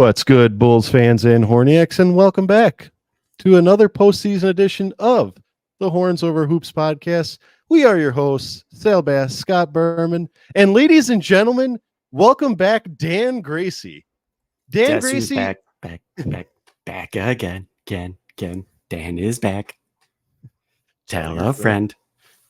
What's good, Bulls fans and Horniacs, and welcome back to another postseason edition of the Horns Over Hoops podcast. We are your hosts, Sal Bass, Scott Berman, and ladies and gentlemen, welcome back, Dan Gracey. Dan Guess Gracey, back again. Dan is back. Tell a friend.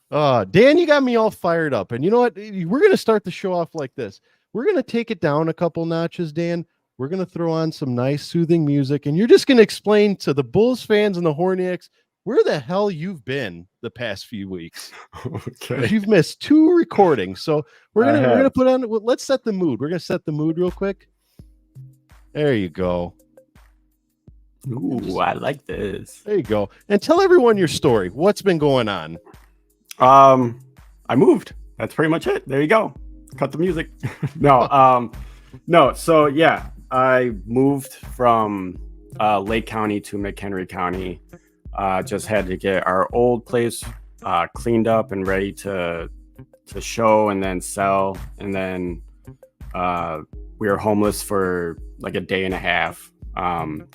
Dan, you got me all fired up, and you know what? We're going to start the show off like this. We're going to take it down a couple notches, Dan. We're going to throw on some nice, soothing music, and you're just going to explain to the Bulls fans and the Horniacs where the hell you've been the past few weeks. Okay. You've missed 2 recordings, so we're gonna put on. Let's set the mood. We're gonna set the mood real quick. There you go. Ooh, I like this. There you go. And tell everyone your story. What's been going on? I moved. That's pretty much it. There you go. Cut the music. No. So yeah, I moved from Lake County to McHenry County. Just had to get our old place cleaned up and ready to show and then sell. And then we were homeless for like a day and a half. And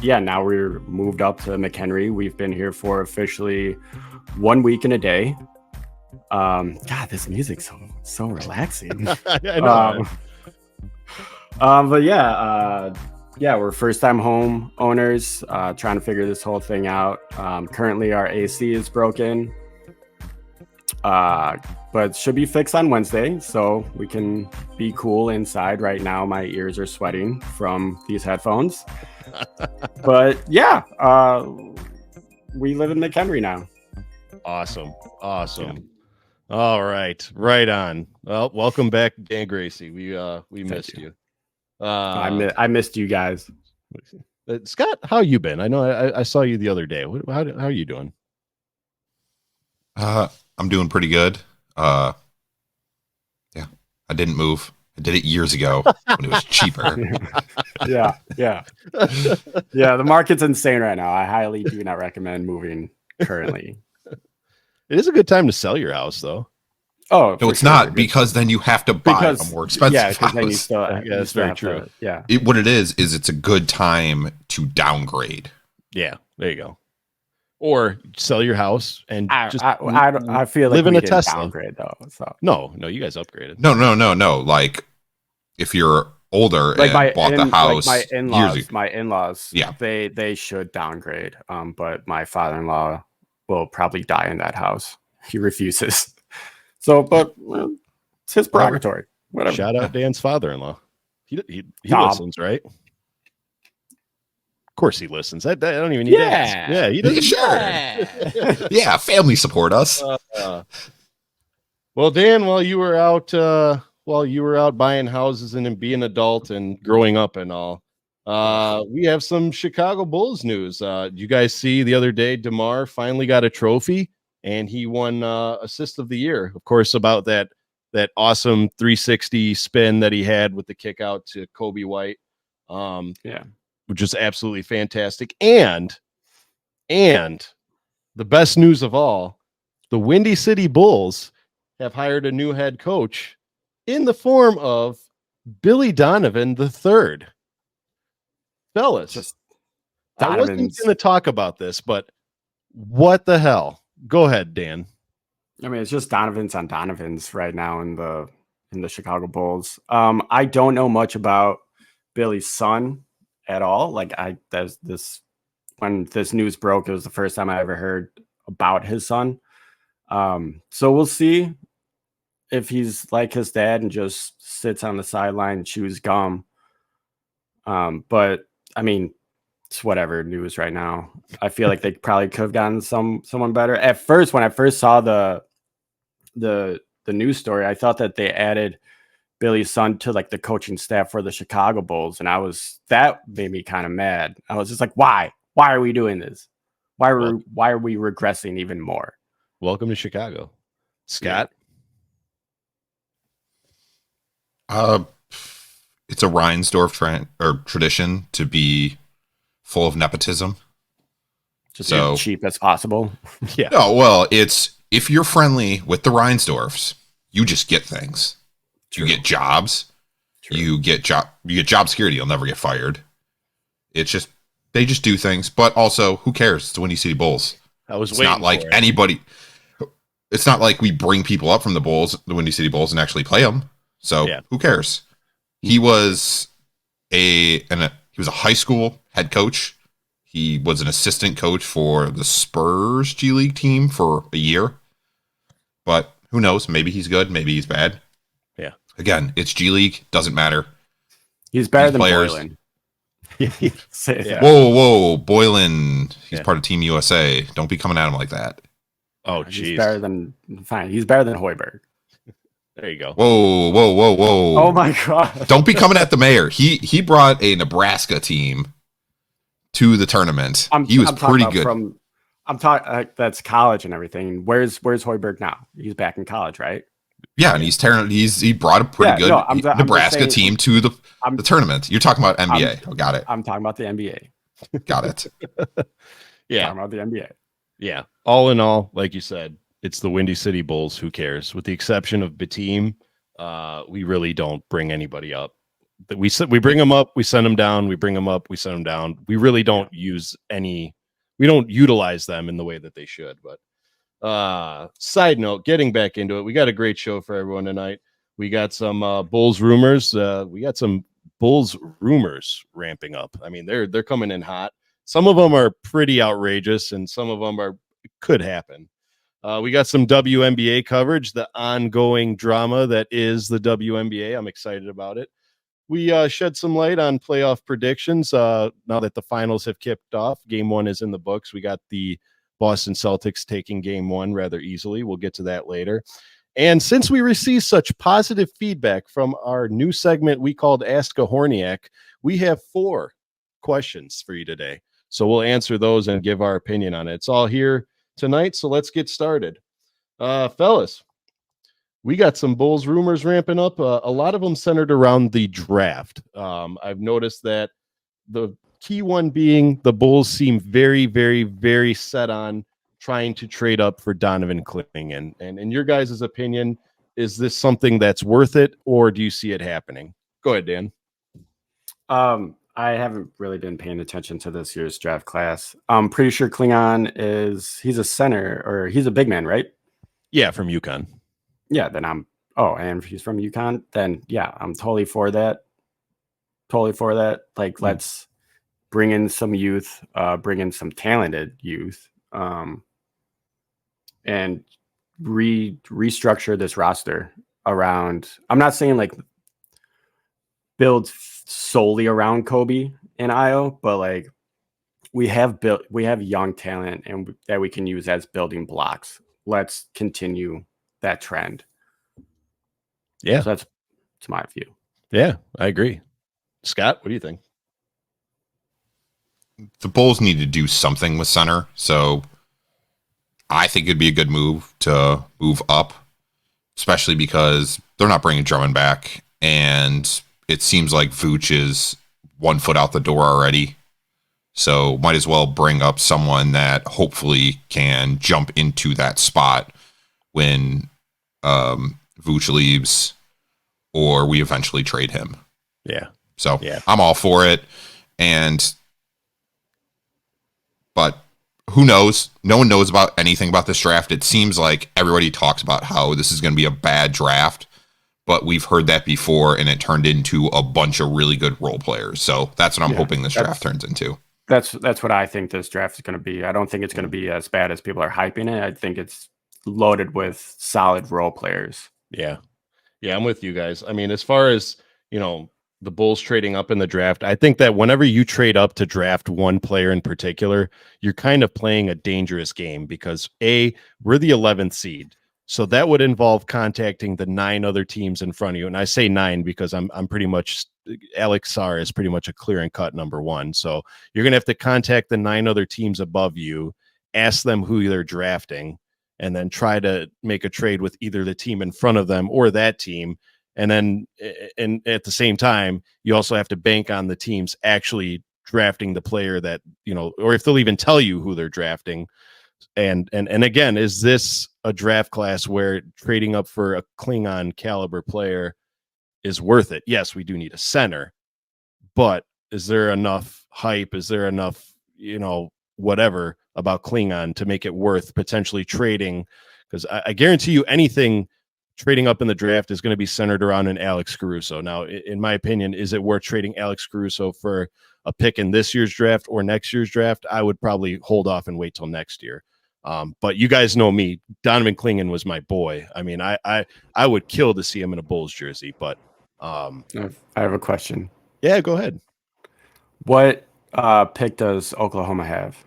yeah, now we're moved up to McHenry. We've been here for officially 1 week and a day. God, this music's so relaxing. I know. But yeah, we're first-time home owners, trying to figure this whole thing out. Currently, our AC is broken, but should be fixed on Wednesday, so we can be cool inside. Right now, my ears are sweating from these headphones. But yeah, we live in McHenry now. Awesome. Yeah. All right on. Well, welcome back, Dan Gracey. We missed you. I missed you guys. Scott, how you been? I know I saw you the other day. How are you doing? I'm doing pretty good. Yeah, I didn't move. I did it years ago when it was cheaper. Yeah. The market's insane right now. I highly do not recommend moving currently. It is a good time to sell your house, though. Oh, no, it's not, because then you have to buy a more expensive house. Then you still, that's very true. What it is it's a good time to downgrade. Yeah, there you go. Or sell your house and I feel like live in we a didn't Tesla. downgrade though. So No, you guys upgraded. No. Like if you're older like and bought the house, like my in-laws, yeah, they should downgrade. But my father-in-law will probably die in that house. He refuses. So, but it's his prerogative. Whatever. Shout out Dan's father-in-law. He listens, right? Of course he listens. I don't even need to ask. Yeah, he does. Sure. Yeah, family support us. Well, Dan, while you were out buying houses and being an adult and growing up and all, we have some Chicago Bulls news. You guys see the other day, DeMar finally got a trophy. And he won assist of the year, of course, about that awesome 360 spin that he had with the kick out to Kobe White, which is absolutely fantastic. And the best news of all, the Windy City Bulls have hired a new head coach in the form of Billy Donovan III. Fellas, I wasn't going to talk about this, but what the hell? Go ahead, Dan. I mean, it's just Donovan's on Donovan's right now in the Chicago Bulls. I don't know much about Billy's son at all. Like when this news broke, it was the first time I ever heard about his son. So we'll see if he's like his dad and just sits on the sideline and chews gum. But I mean, it's whatever news right now. I feel like they probably could have gotten someone better. At first, when I first saw the news story, I thought that they added Billy's son to like the coaching staff for the Chicago Bulls, and that made me kind of mad. I was just like, why? Why are we doing this? Why are we regressing even more? Welcome to Chicago, Scott. It's a Reinsdorf tradition to be full of nepotism. Just as cheap as possible. Yeah. No, well, it's if you're friendly with the Reinsdorfs, you just get things. True. You get jobs. True. You get job security. You'll never get fired. It's just they just do things. But also, who cares? It's the Windy City Bulls. It's not like anybody. It's not like we bring people up from the Windy City Bulls, and actually play them. So who cares? He was he was a high school head coach. He was an assistant coach for the Spurs G League team for a year. But who knows? Maybe he's good. Maybe he's bad. Yeah. Again, it's G League. Doesn't matter. He's better than Boylan. Whoa. Boylan. He's part of Team USA. Don't be coming at him like that. Oh, geez. He's better than Hoiberg. There you go. Whoa. Oh, my God. Don't be coming at the mayor. He brought a Nebraska team to the tournament. He was pretty good. I'm talking that's college and everything. Where's Hoiberg now? He's back in college, right? Yeah, and he brought a pretty good Nebraska team to the tournament. You're talking about NBA. Got it. I'm talking about the NBA. Got it. Yeah. Talking about the NBA. Yeah. All in all, like you said, it's the Windy City Bulls. Who cares? With the exception of Bateem, we really don't bring anybody up. We bring them up, we send them down. We bring them up, we send them down. We really don't we don't utilize them in the way that they should. But side note, getting back into it, we got a great show for everyone tonight. We got some Bulls rumors. We got some Bulls rumors ramping up. I mean, they're coming in hot. Some of them are pretty outrageous, and some of them could happen. We got some WNBA coverage, the ongoing drama that is the WNBA. I'm excited about it. We shed some light on playoff predictions now that the finals have kicked off. Game 1 is in the books. We got the Boston Celtics taking Game 1 rather easily. We'll get to that later. And since we received such positive feedback from our new segment we called Ask a Horniak, we have 4 questions for you today. So we'll answer those and give our opinion on it. It's all here tonight, so let's get started. Fellas, we got some Bulls rumors ramping up. A lot of them centered around the draft. I've noticed that the key one being the Bulls seem very, very, very set on trying to trade up for Donovan Clingan. And in your guys' opinion, is this something that's worth it, or do you see it happening? Go ahead, Dan. I haven't really been paying attention to this year's draft class. I'm pretty sure Klingon he's a center, or he's a big man, right? Yeah, from UConn. Yeah, then and he's from UConn, then yeah, I'm totally for that. Like, let's bring in some youth, bring in some talented youth, and restructure this roster around. I'm not saying like build solely around Kobe and Io, but like we have young talent and that we can use as building blocks. Let's continue that trend. Yeah, so that's my view. Yeah, I agree. Scott, what do you think? The Bulls need to do something with center, so I think it'd be a good move to move up, especially because they're not bringing Drummond back, and it seems like Vooch is 1 foot out the door already. So might as well bring up someone that hopefully can jump into that spot when Vooch leaves or we eventually trade him. Yeah. So I'm all for it. But who knows? No one knows about anything about this draft. It seems like everybody talks about how this is going to be a bad draft, but we've heard that before, and it turned into a bunch of really good role players. So that's what I'm hoping this draft turns into. That's what I think this draft is going to be. I don't think it's going to be as bad as people are hyping it. I think it's loaded with solid role players. Yeah. Yeah, I'm with you guys. I mean, as far as, the Bulls trading up in the draft, I think that whenever you trade up to draft one player in particular, you're kind of playing a dangerous game because we're the 11th seed. So that would involve contacting the 9 other teams in front of you. And I say 9 because I'm pretty much Alex Sarr is pretty much a clear and cut number 1. So you're going to have to contact the 9 other teams above you, ask them who they're drafting, and then try to make a trade with either the team in front of them or that team. And then at the same time, you also have to bank on the teams actually drafting the player that, or if they'll even tell you who they're drafting. And again, is this a draft class where trading up for a Klingon caliber player is worth it. Yes, we do need a center, but is there enough hype? Is there enough, whatever about Klingon to make it worth potentially trading? Because I guarantee you anything trading up in the draft is going to be centered around an Alex Caruso. Now, in my opinion, is it worth trading Alex Caruso for a pick in this year's draft or next year's draft? I would probably hold off and wait till next year. But you guys know me. Donovan Klingon was my boy. I mean, I would kill to see him in a Bulls jersey. But I have a question. Yeah, go ahead. What pick does Oklahoma have?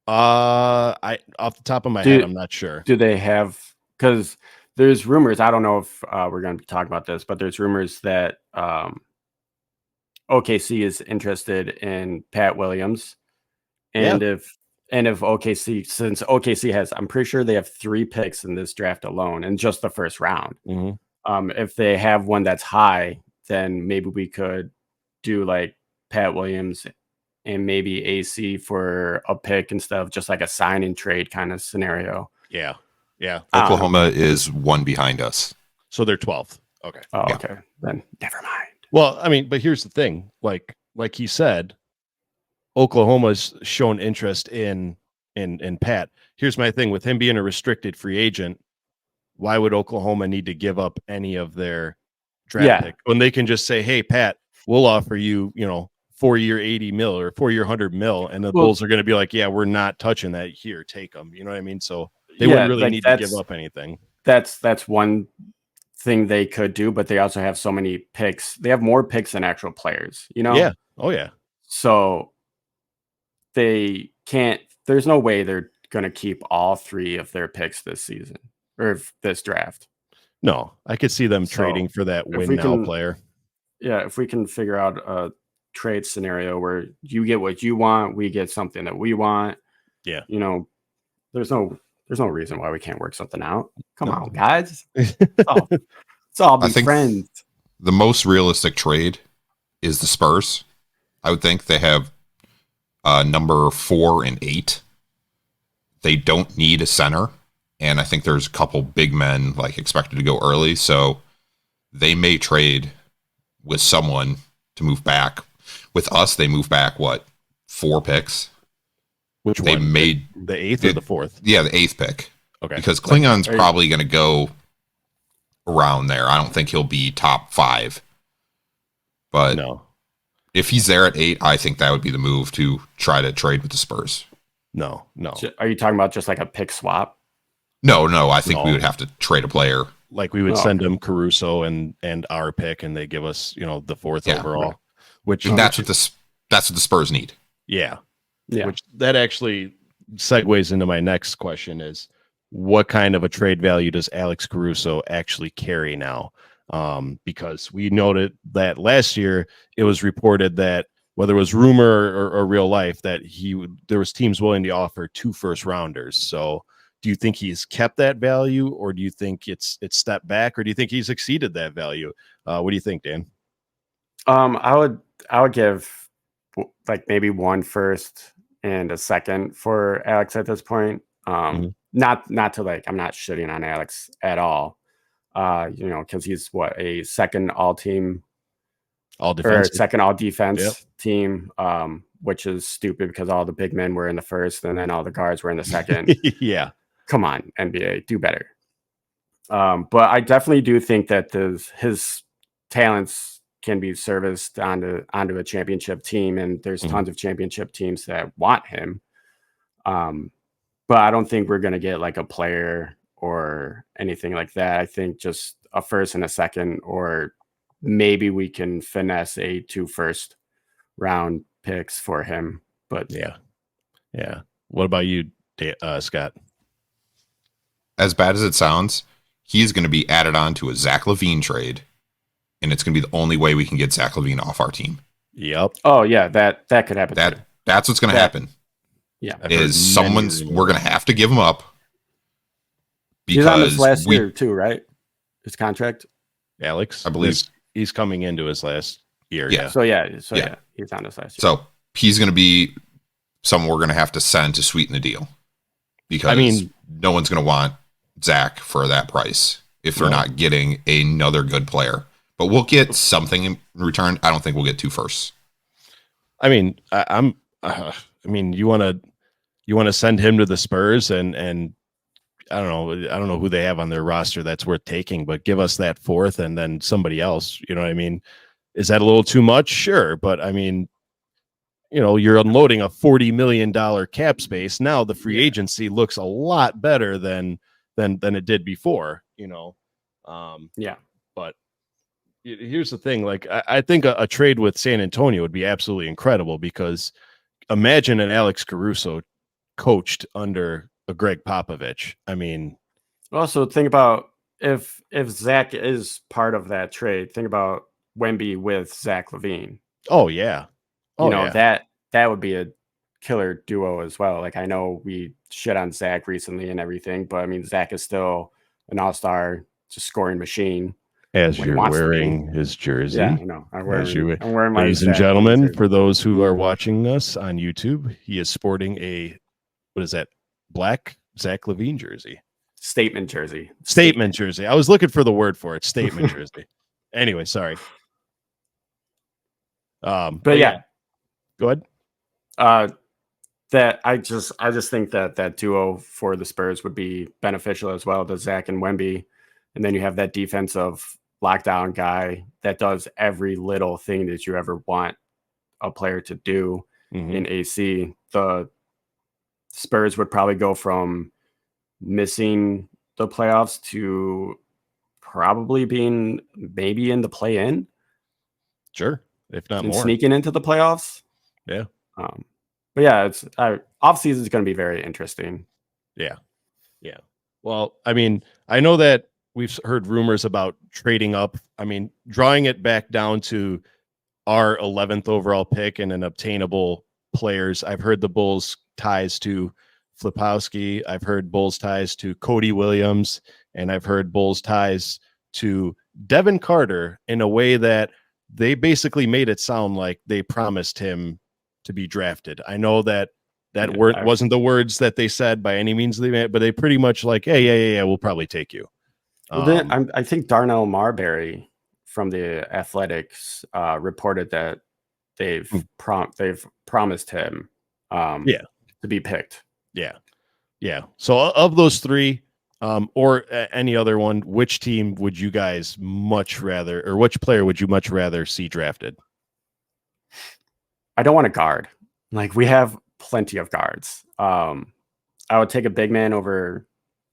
I off the top of my head, I'm not sure. Do they have? Because there's rumors. I don't know if we're going to be talking about this, but there's rumors that OKC is interested in Pat Williams, and if OKC, since OKC has, I'm pretty sure they have 3 picks in this draft alone, in just the first round. Mm-hmm. If they have one that's high, then maybe we could do like Pat Williams and maybe AC for a pick instead of just like a sign and trade kind of scenario. Yeah. Oklahoma is 1 behind us, so they're 12th. Okay. Oh, yeah. Okay. Then never mind. Well, I mean, but here's the thing. Like he said, Oklahoma's shown interest in Pat. Here's my thing with him being a restricted free agent. Why would Oklahoma need to give up any of their draft pick when they can just say, "Hey, Pat, we'll offer you, 4-year $80 million or 4-year $100 million," and the Bulls are going to be like, "Yeah, we're not touching that. Here, take them." You know what I mean? So they wouldn't really need to give up anything. That's one thing they could do, but they also have so many picks. They have more picks than actual players. Yeah. Oh yeah. So they can't. There's no way they're going to keep all 3 of their picks this season or this draft. No, I could see them trading for that win now player. Yeah, if we can figure out a trade scenario where you get what you want, we get something that we want. Yeah. There's no reason why we can't work something out. Come on, guys. It's all be friends. The most realistic trade is the Spurs. I would think they have number 4 and 8. They don't need a center. And I think there's a couple big men expected to go early. So they may trade with someone to move back. With us, they move back, 4 picks? Which they one? made the 8th or the 4th? Yeah, the 8th pick. Okay. Because Klingon's probably going to go around there. I don't think he'll be top 5. But no. If he's there at 8, I think that would be the move to try to trade with the Spurs. No. Are you talking about just like a pick swap? No. I think we would have to trade a player. Like we would send them Caruso and our pick, and they give us, the 4th overall. Which that's what the Spurs need. Yeah. Which that actually segues into my next question is, what kind of a trade value does Alex Caruso actually carry now? Because we noted that last year it was reported that, whether it was rumor or real life, that there was teams willing to offer 2 first-rounders. So do you think he's kept that value, or do you think it's stepped back, or do you think he's exceeded that value? What do you think, Dan? I would give maybe 1 first and a second for Alex at this point. Not to I'm not shitting on Alex at all. Because he's a second all-team, all-defense, second all-defense team, which is stupid because all the big men were in the first, and then all the guards were in the second. Yeah, come on, NBA, do better. But I definitely do think that his talents can be serviced onto a championship team, and there's tons of championship teams that want him. But I don't think we're going to get a player or anything like that. I think just a first and a second, or maybe we can finesse 2 first-round picks for him. But yeah. What about you, Scott? As bad as it sounds, he's going to be added on to a Zach LaVine trade, and it's going to be the only way we can get Zach LaVine off our team. Yep. Oh yeah, that could happen. That's what's going to happen. Yeah, we're going to have to give him up. He's on his last year too, right? His contract. Alex, I believe he's coming into his last year. Yeah. So he's on his last year. So he's going to be someone we're going to have to send to sweeten the deal, because no one's going to want Zach for that price if they're not getting another good player. but we'll get something in return. I don't think we'll get 2 firsts. I mean, I mean, you want to send him to the Spurs and I don't know who they have on their roster that's worth taking, but give us that 4th and then somebody else. You know what I mean? Is that a little too much? Sure, but I mean, you're unloading a $40 million cap space. Now the free agency looks a lot better than it did before. But here's the thing. Like, I think a trade with San Antonio would be absolutely incredible, because imagine an Alex Caruso coached under a Greg Popovich. I mean, also think about if Zach is part of that trade, think about Wemby with Zach LaVine. Oh yeah. That would be a killer duo as well. Like, I know we shit on Zach recently and everything, but I mean, Zach is still an all-star, just scoring machine. As you're wearing his jersey. Yeah, I know. I'm wearing my ladies and gentlemen, for those who are watching us on YouTube, he is sporting a, what is that? Black Zach LaVine jersey. Statement jersey. I was looking for the word for it. Statement jersey. Anyway, sorry. But yeah. Go ahead. That I just think that duo for the Spurs would be beneficial as well, to Zach and Wemby. And then you have that defensive lockdown guy that does every little thing that you ever want a player to do in AC. The Spurs would probably go from missing the playoffs to probably being maybe in the play-in. Sure, if not more. Sneaking into the playoffs. Yeah. But yeah, off-season is going to be very interesting. Yeah. Yeah. Well, I mean, I know that we've heard rumors about trading up. I mean, drawing it back down to our 11th overall pick and an obtainable players. I've heard the Bulls ties to Flipowski. I've heard Bulls ties to Cody Williams, and I've heard Bulls ties to Devin Carter in a way that they basically made it sound like they promised him to be drafted. I know that wasn't the words that they said by any means they made, but they pretty much like, hey, yeah, we'll probably take you. Well, then I think Darnell Marbury from the Athletics reported that they've promised him to be picked. Yeah. So of those 3, or any other one, which team would you guys much rather, or which player would you much rather see drafted? I don't want a guard. Like, we have plenty of guards. I would take a big man over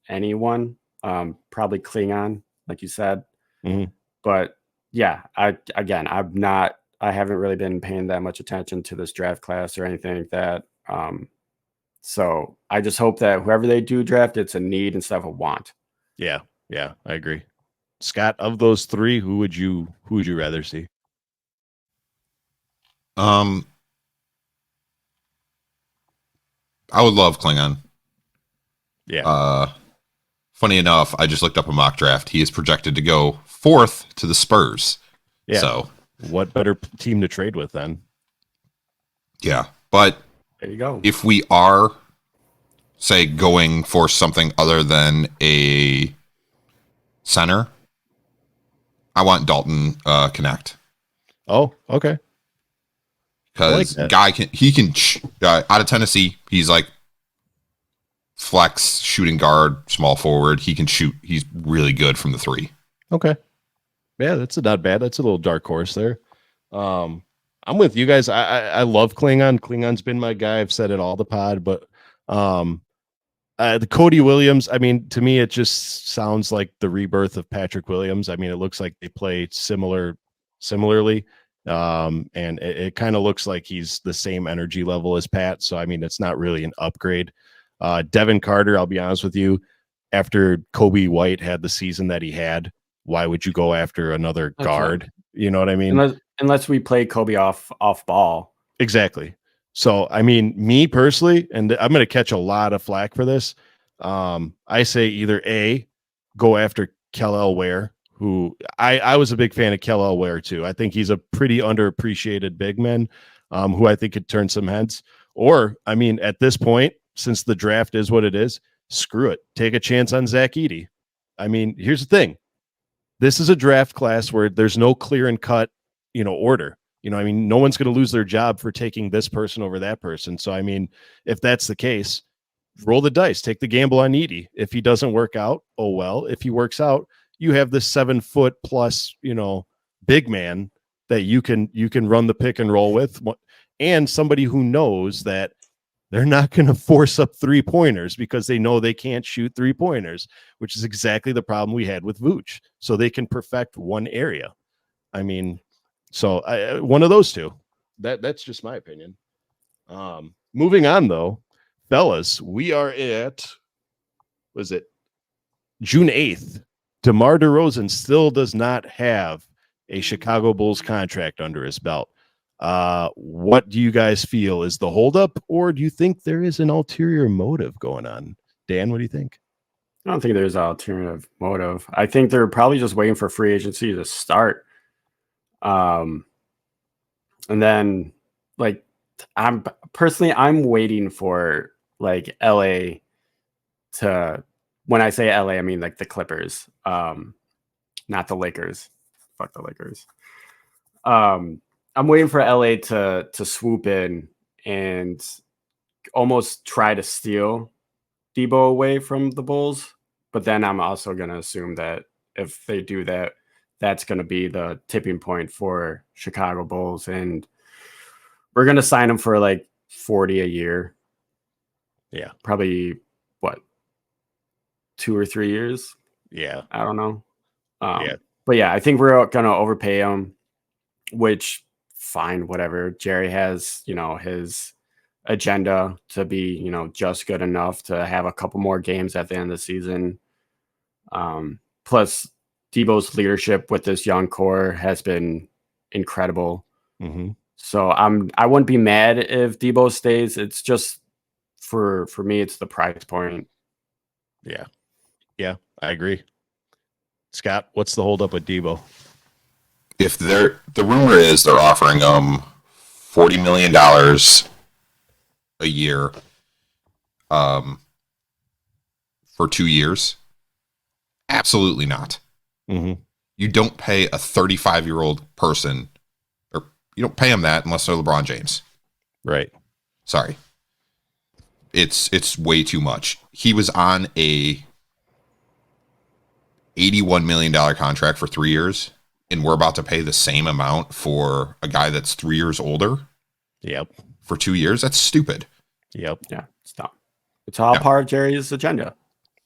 anyone. Probably Klingon, like you said. But yeah, I haven't really been paying that much attention to this draft class or anything like that. So I just hope that whoever they do draft, it's a need instead of a want. Yeah, I agree. Scott, of those 3, who would you rather see? I would love Klingon. Yeah. Funny enough, I just looked up a mock draft. He is projected to go 4th to the Spurs. Yeah. So what better team to trade with then? Yeah. But there you go. If we are, say, going for something other than a center, I want Dalton Connect. Oh, okay. Because guy can out of Tennessee, he's like flex, shooting guard, small forward. He can shoot. He's really good from the 3. Okay. Yeah, that's not bad. That's a little dark horse there. I'm with you guys. I love Klingon. Klingon's been my guy. I've said it all the pod, but the Cody Williams, I mean, to me, it just sounds like the rebirth of Patrick Williams. I mean, it looks like they play similarly. And it kind of looks like he's the same energy level as Pat. So, I mean, it's not really an upgrade. Devin Carter, I'll be honest with you, after Kobe White had the season that he had, why would you go after another guard? Right. You know what I mean? Unless we play Kobe off ball. Exactly. So, I mean, me personally, and I'm going to catch a lot of flack for this. I say either A, go after Kel'el Ware, who I was a big fan of Kel'el Ware too. I think he's a pretty underappreciated big man who I think could turn some heads. Or, I mean, at this point, since the draft is what it is, screw it. Take a chance on Zach Edey. I mean, here's the thing. this is a draft class where there's no clear and cut, order. I mean, no one's going to lose their job for taking this person over that person. So, I mean, if that's the case, roll the dice, take the gamble on Edey. If he doesn't work out, oh well. If he works out, you have this 7 foot plus, big man that you can run the pick and roll with, and somebody who knows that they're not going to force up 3-pointers because they know they can't shoot 3-pointers, which is exactly the problem we had with Vooch. So they can perfect one area. I mean, so one of those two. That's just my opinion. Moving on, though, fellas, we are at, was it June 8th? DeMar DeRozan still does not have a Chicago Bulls contract under his belt. What do you guys feel is the holdup, or do you think there is an ulterior motive going on? Dan, what do you think? I don't think there's an alternative motive. I think they're probably just waiting for free agency to start. And then I'm waiting for LA to, when I say LA, I mean the Clippers, not the Lakers. Fuck the Lakers. I'm waiting for LA to swoop in and almost try to steal Debo away from the Bulls. But then I'm also going to assume that if they do that, that's going to be the tipping point for Chicago Bulls. And we're going to sign him for 40 a year. Yeah. Probably 2 or 3 years. Yeah. I don't know. But yeah, I think we're going to overpay him, which fine, whatever. Jerry has, his agenda to be, just good enough to have a couple more games at the end of the season. Plus Debo's leadership with this young core has been incredible. Mm-hmm. So I wouldn't be mad if Debo stays. It's just for me, it's the price point. Yeah. Yeah, I agree. Scott, what's the holdup with Debo? If the rumor is they're offering him $40 million a year for 2 years, absolutely not. Mm-hmm. You don't pay a 35-year-old person, or you don't pay him that unless they're LeBron James. Right. Sorry. It's way too much. He was on a $81 million contract for 3 years, and we're about to pay the same amount for a guy that's 3 years older. Yep. For 2 years. That's stupid. Yep. Yeah. It's dumb. It's all part of Jerry's agenda.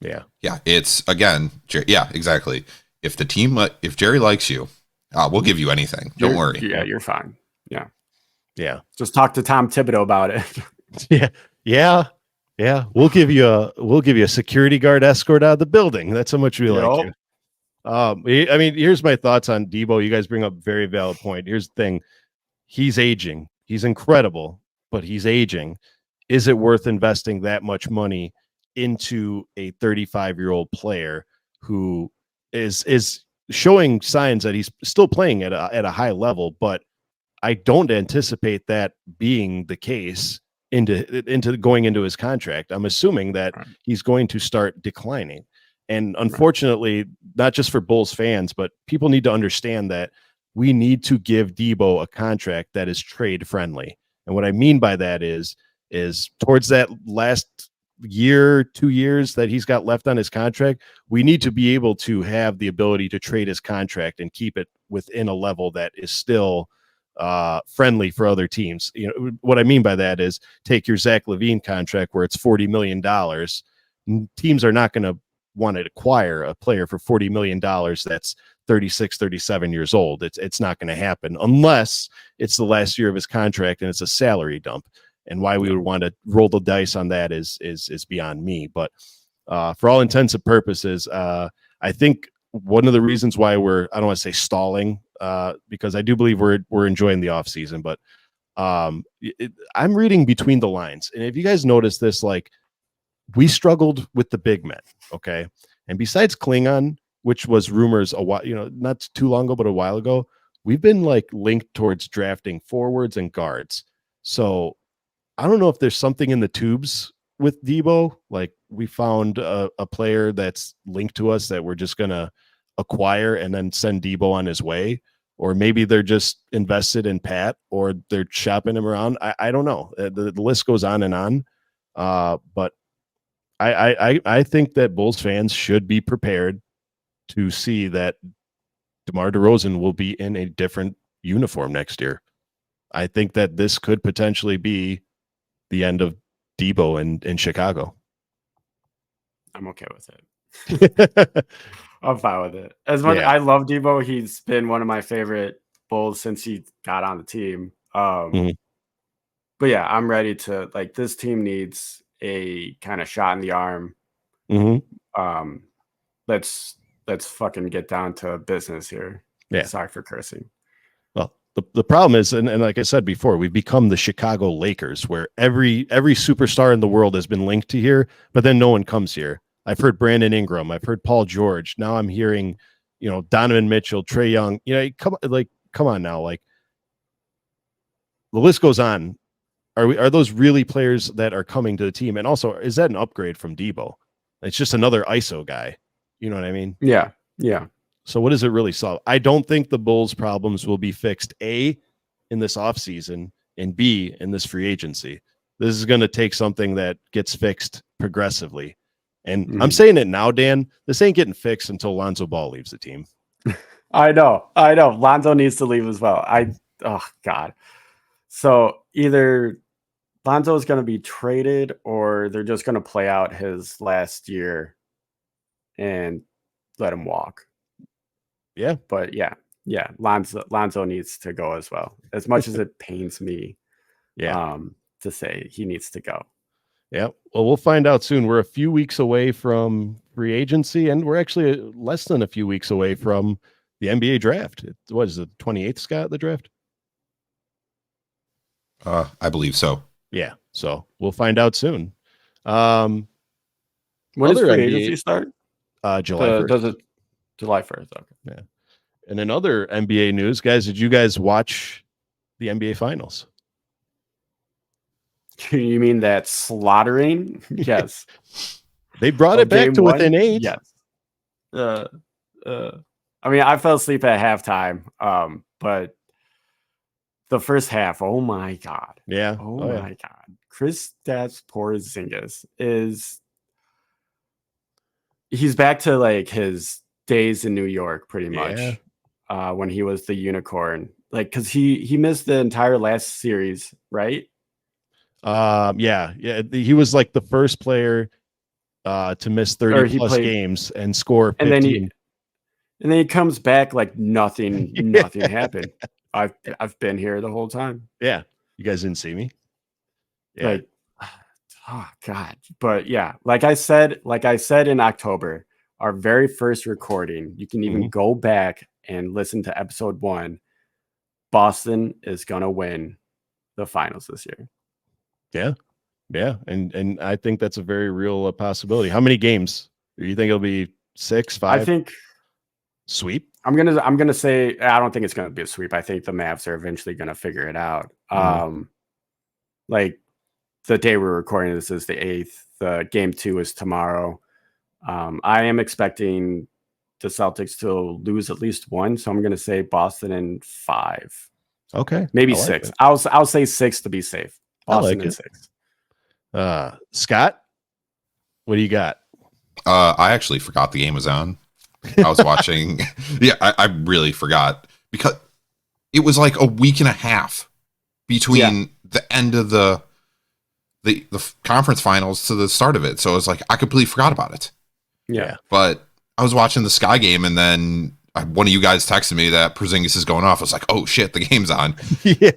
Yeah. Yeah. It's again. Yeah. Exactly. If Jerry likes you, we'll give you anything. Don't worry. Yeah, you're fine. Yeah. Yeah. Just talk to Tom Thibodeau about it. Yeah. Yeah. Yeah. We'll give you a security guard escort out of the building. That's how much we like you. I mean, here's my thoughts on Debo. You guys bring up a very valid point. Here's the thing. He's aging. He's incredible, but he's aging. Is it worth investing that much money into a 35-year-old player who is showing signs that he's still playing at a high level, but I don't anticipate that being the case into going into his contract. I'm assuming that he's going to start declining. And unfortunately, not just for Bulls fans, but people need to understand that we need to give Debo a contract that is trade friendly. And what I mean by that is towards that last year, 2 years that he's got left on his contract, we need to be able to have the ability to trade his contract and keep it within a level that is still friendly for other teams. What I mean by that is take your Zach LaVine contract where it's $40 million. Teams are not going to want to acquire a player for $40 million that's 36, 37 years old. It's not going to happen unless it's the last year of his contract and it's a salary dump. And why we would want to roll the dice on that is beyond me. But for all intents and purposes, I think one of the reasons why I don't want to say stalling, because I do believe we're enjoying the offseason, but I'm reading between the lines. And if you guys notice this, we struggled with the big men, okay? And besides Klingon, which was rumors a while, not too long ago, but a while ago, we've been linked towards drafting forwards and guards. So I don't know if there's something in the tubes with Debo. We found a player that's linked to us that we're just gonna acquire and then send Debo on his way, or maybe they're just invested in Pat, or they're shopping him around. I don't know. The list goes on and on. But I think that Bulls fans should be prepared to see that DeMar DeRozan will be in a different uniform next year. I think that this could potentially be the end of Debo in Chicago. I'm okay with it. I'm fine with it. As much I love Debo, he's been one of my favorite Bulls since he got on the team. But yeah, I'm ready to, like, this team needs a kind of shot in the arm. Let's fucking get down to business here. Yeah. Sorry for cursing. Well, the problem is, and like I said before, we've become the Chicago Lakers, where every superstar in the world has been linked to here, but then no one comes here. I've heard Brandon Ingram. I've heard Paul George. Now I'm hearing, Donovan Mitchell, Trae Young. Come on now. Like, the list goes on. Are those really players that are coming to the team? And also, is that an upgrade from Debo? It's just another ISO guy. You know what I mean? Yeah. Yeah. So what does it really solve? I don't think the Bulls' problems will be fixed, A, in this offseason, and B, in this free agency. This is going to take something that gets fixed progressively. And I'm saying it now, Dan. This ain't getting fixed until Lonzo Ball leaves the team. I know. Lonzo needs to leave as well. Oh, God. So either Lonzo is going to be traded, or they're just going to play out his last year and let him walk. Yeah. But yeah. Lonzo needs to go as well. As much as it pains me to say he needs to go. Yeah. Well, we'll find out soon. We're a few weeks away from free agency, and we're actually less than a few weeks away from the NBA draft. What is it, the 28th, Scott, the draft? I believe so. Yeah. So we'll find out soon. When does free agency start? July 1st. Does it July 1st? Okay. Yeah. And in other NBA news, guys, did you guys watch the NBA Finals? You mean that slaughtering? Yes. They brought it back to within 8. Yes. I mean, I fell asleep at halftime, but the first half, oh my God. Yeah. Oh my God. Kristaps Porzingis he's back to like his days in New York pretty much. When he was the unicorn. Like, because he missed the entire last series, right? Yeah. He was like the first player to miss 30 plus games and score 15. And then he comes back like nothing happened. I've been here the whole time. Yeah. You guys didn't see me? Yeah. Like, oh God. But yeah, like I said in October, our very first recording, you can even go back and listen to episode 1. Boston is gonna win the finals this year. Yeah. And I think that's a very real possibility. How many games? Do you think it'll be 6, 5? I think sweep. I'm gonna say I don't think it's gonna be a sweep. I think the Mavs are eventually gonna figure it out. Like the day we're recording this is the 8th. The game 2 is tomorrow. I am expecting the Celtics to lose at least 1, so I'm gonna say Boston in 5. Okay, maybe 6. I'll say 6 to be safe. Boston in 6. Scott, what do you got? I actually forgot the game was on. I was watching. Yeah, I really forgot because it was like a week and a half between the end of the conference finals to the start of it. So it was like I completely forgot about it. Yeah. But I was watching the Sky game, and then one of you guys texted me that Porzingis is going off. I was like, oh shit, the game's on.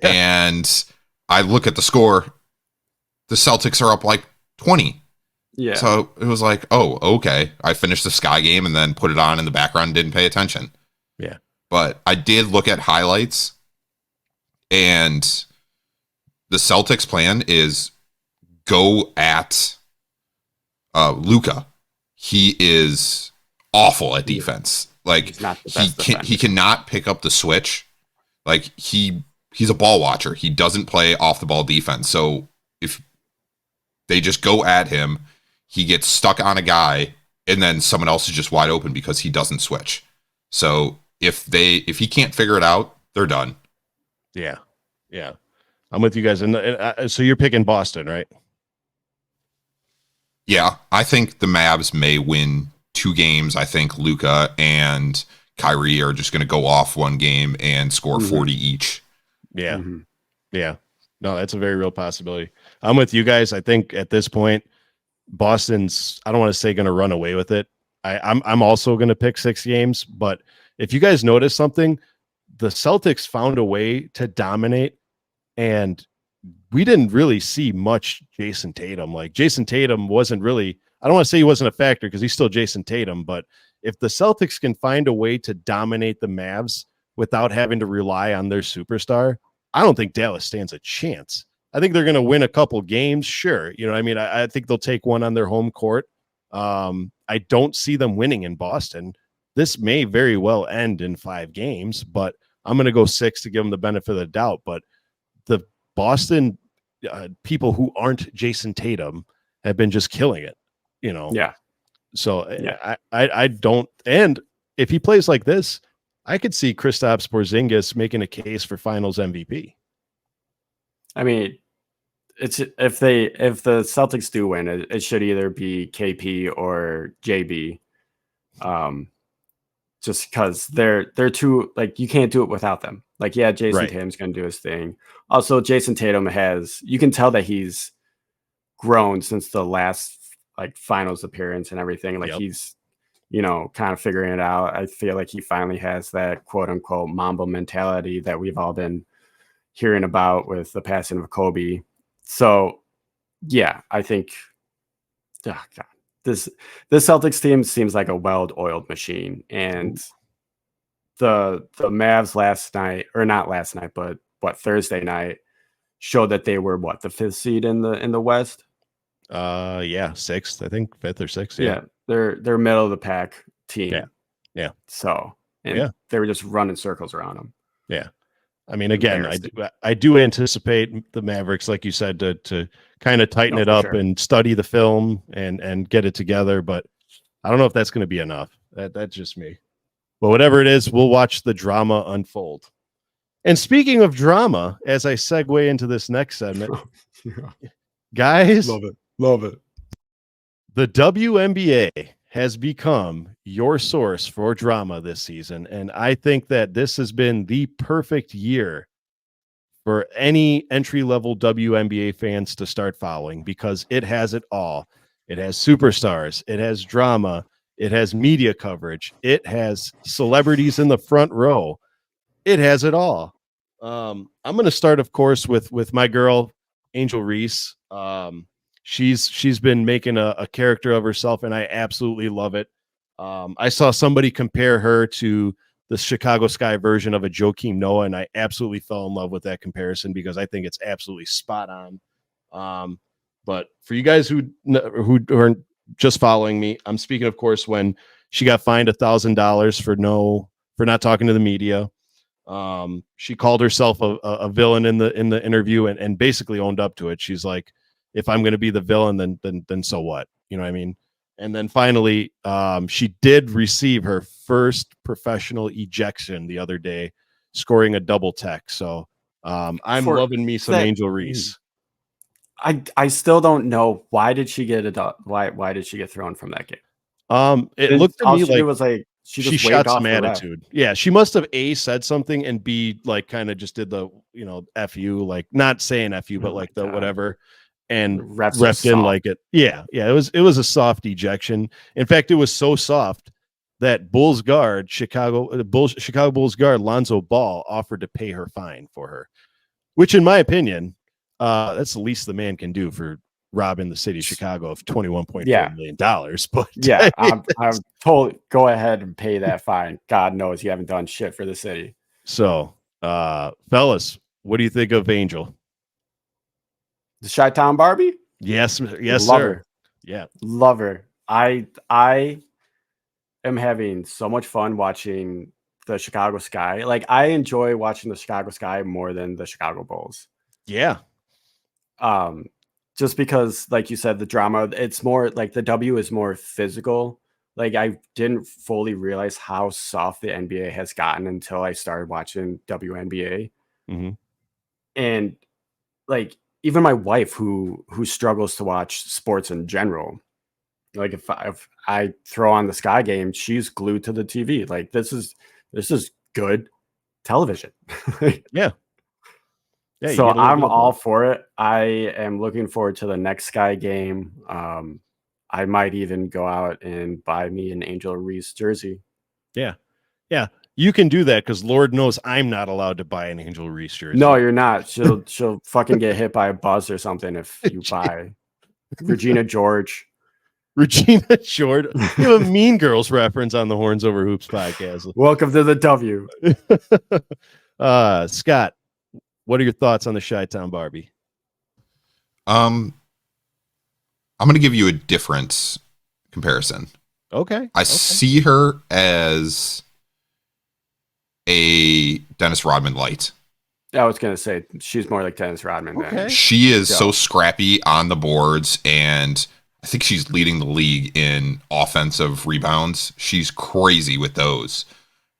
And I look at the score. The Celtics are up like 20. Yeah. So it was like, oh, okay. I finished the Sky game and then put it on in the background and didn't pay attention. Yeah. But I did look at highlights, and the Celtics plan is go at Luka. He is awful at defense. Like he cannot pick up the switch. Like he's a ball watcher. He doesn't play off the ball defense. So if they just go at him, he gets stuck on a guy, and then someone else is just wide open because he doesn't switch. So if he can't figure it out, they're done. Yeah. I'm with you guys. And so you're picking Boston, right? Yeah, I think the Mavs may win 2 games. I think Luka and Kyrie are just going to go off one game and score 40 each. Yeah. Yeah. No, that's a very real possibility. I'm with you guys. I think at this point, Boston's, I don't want to say going to run away with it. I'm also going to pick 6 games, but if you guys notice something, the Celtics found a way to dominate, and we didn't really see much Jason Tatum. Like, Jason Tatum wasn't really, I don't want to say he wasn't a factor because he's still Jason Tatum, but if the Celtics can find a way to dominate the Mavs without having to rely on their superstar, I don't think Dallas stands a chance. I think they're going to win a couple games. Sure. You know what I mean? I think they'll take one on their home court. I don't see them winning in Boston. This may very well end in 5 games, but I'm going to go 6 to give them the benefit of the doubt. But the Boston people who aren't Jason Tatum have been just killing it, you know? Yeah. So yeah. I don't, and if he plays like this, I could see Kristaps Porzingis making a case for Finals MVP. I mean, it's if the Celtics do win, it should either be KP or JB, just because they're too, like, you can't do it without them. Like, yeah, Jason Tatum's going to do his thing. Also, Jason Tatum you can tell that he's grown since the last like finals appearance and everything. Like, he's, kind of figuring it out. I feel like he finally has that quote unquote Mamba mentality that we've all been hearing about with the passing of Kobe. So yeah, I think this Celtics team seems like a well-oiled machine, and the Mavs last night, or not last night, but Thursday night, showed that they were the 5th seed in the West. Yeah, 6th, I think, 5th or 6th. Yeah, they're middle of the pack team. Yeah. So they were just running circles around them. Yeah. I mean, again, I do anticipate the Mavericks, like you said, to kind of tighten it up and study the film and get it together. But I don't know if that's going to be enough. That's just me. But whatever it is, we'll watch the drama unfold. And speaking of drama, as I segue into this next segment, guys, love it. The WNBA has become your source for drama this season, and I think that this has been the perfect year for any entry-level WNBA fans to start following, because it has it all. It has superstars, it has drama, it has media coverage, it has celebrities in the front row. It has it all. I'm going to start, of course, with my girl, Angel Reese. She's been making a character of herself, and I absolutely love it. I saw somebody compare her to the Chicago Sky version of a Joakim Noah, and I absolutely fell in love with that comparison because I think it's absolutely spot on. But for you guys who aren't just following me, I'm speaking, of course, when she got fined $1,000 for not talking to the media. She called herself a villain in the interview and basically owned up to it. She's like, if I'm going to be the villain, then so what? You know what I mean? And then finally, she did receive her first professional ejection the other day, scoring a double tech. So I'm loving me some Angel Reese. I still don't know, why did she get why did she get thrown from that game? It looked to me like it was like she shot some attitude. Yeah, she must have said something, and B, like, kind of just did the F you, like, not saying F you, but like the whatever. And repped in like it. Yeah. It was a soft ejection. In fact, it was so soft that Chicago Bulls guard Lonzo Ball offered to pay her fine for her, which, in my opinion, that's the least the man can do for robbing the city of Chicago of $21.4 million. But yeah, I'm totally go ahead and pay that fine. God knows you haven't done shit for the city. So, fellas, what do you think of Angel? The Chi-Town Barbie? Yes, love sir. Her. Yeah. Love her. I am having so much fun watching the Chicago Sky. Like, I enjoy watching the Chicago Sky more than the Chicago Bulls. Yeah. Just because, like you said, the drama, it's more like the W is more physical, like I didn't fully realize how soft the NBA has gotten until I started watching WNBA. Mm-hmm. And like even my wife who struggles to watch sports in general, like if I throw on the Sky game, she's glued to the TV. Like this is good television. Yeah. Yeah. So I'm all for it. I am looking forward to the next Sky game. I might even go out and buy me an Angel Reese jersey. Yeah. Yeah. You can do that because Lord knows I'm not allowed to buy an Angel Reese jersey. No, you're not. She'll fucking get hit by a bus or something if you buy Regina George. Regina George. You have a Mean Girls reference on the Horns Over Hoops podcast. Welcome to the W. Scott, what are your thoughts on the Chi-Town Barbie? I'm going to give you a different comparison. Okay. I see her as a Dennis Rodman light. I was going to say she's more like Dennis Rodman. Okay. She is so scrappy on the boards, and I think she's leading the league in offensive rebounds. She's crazy with those,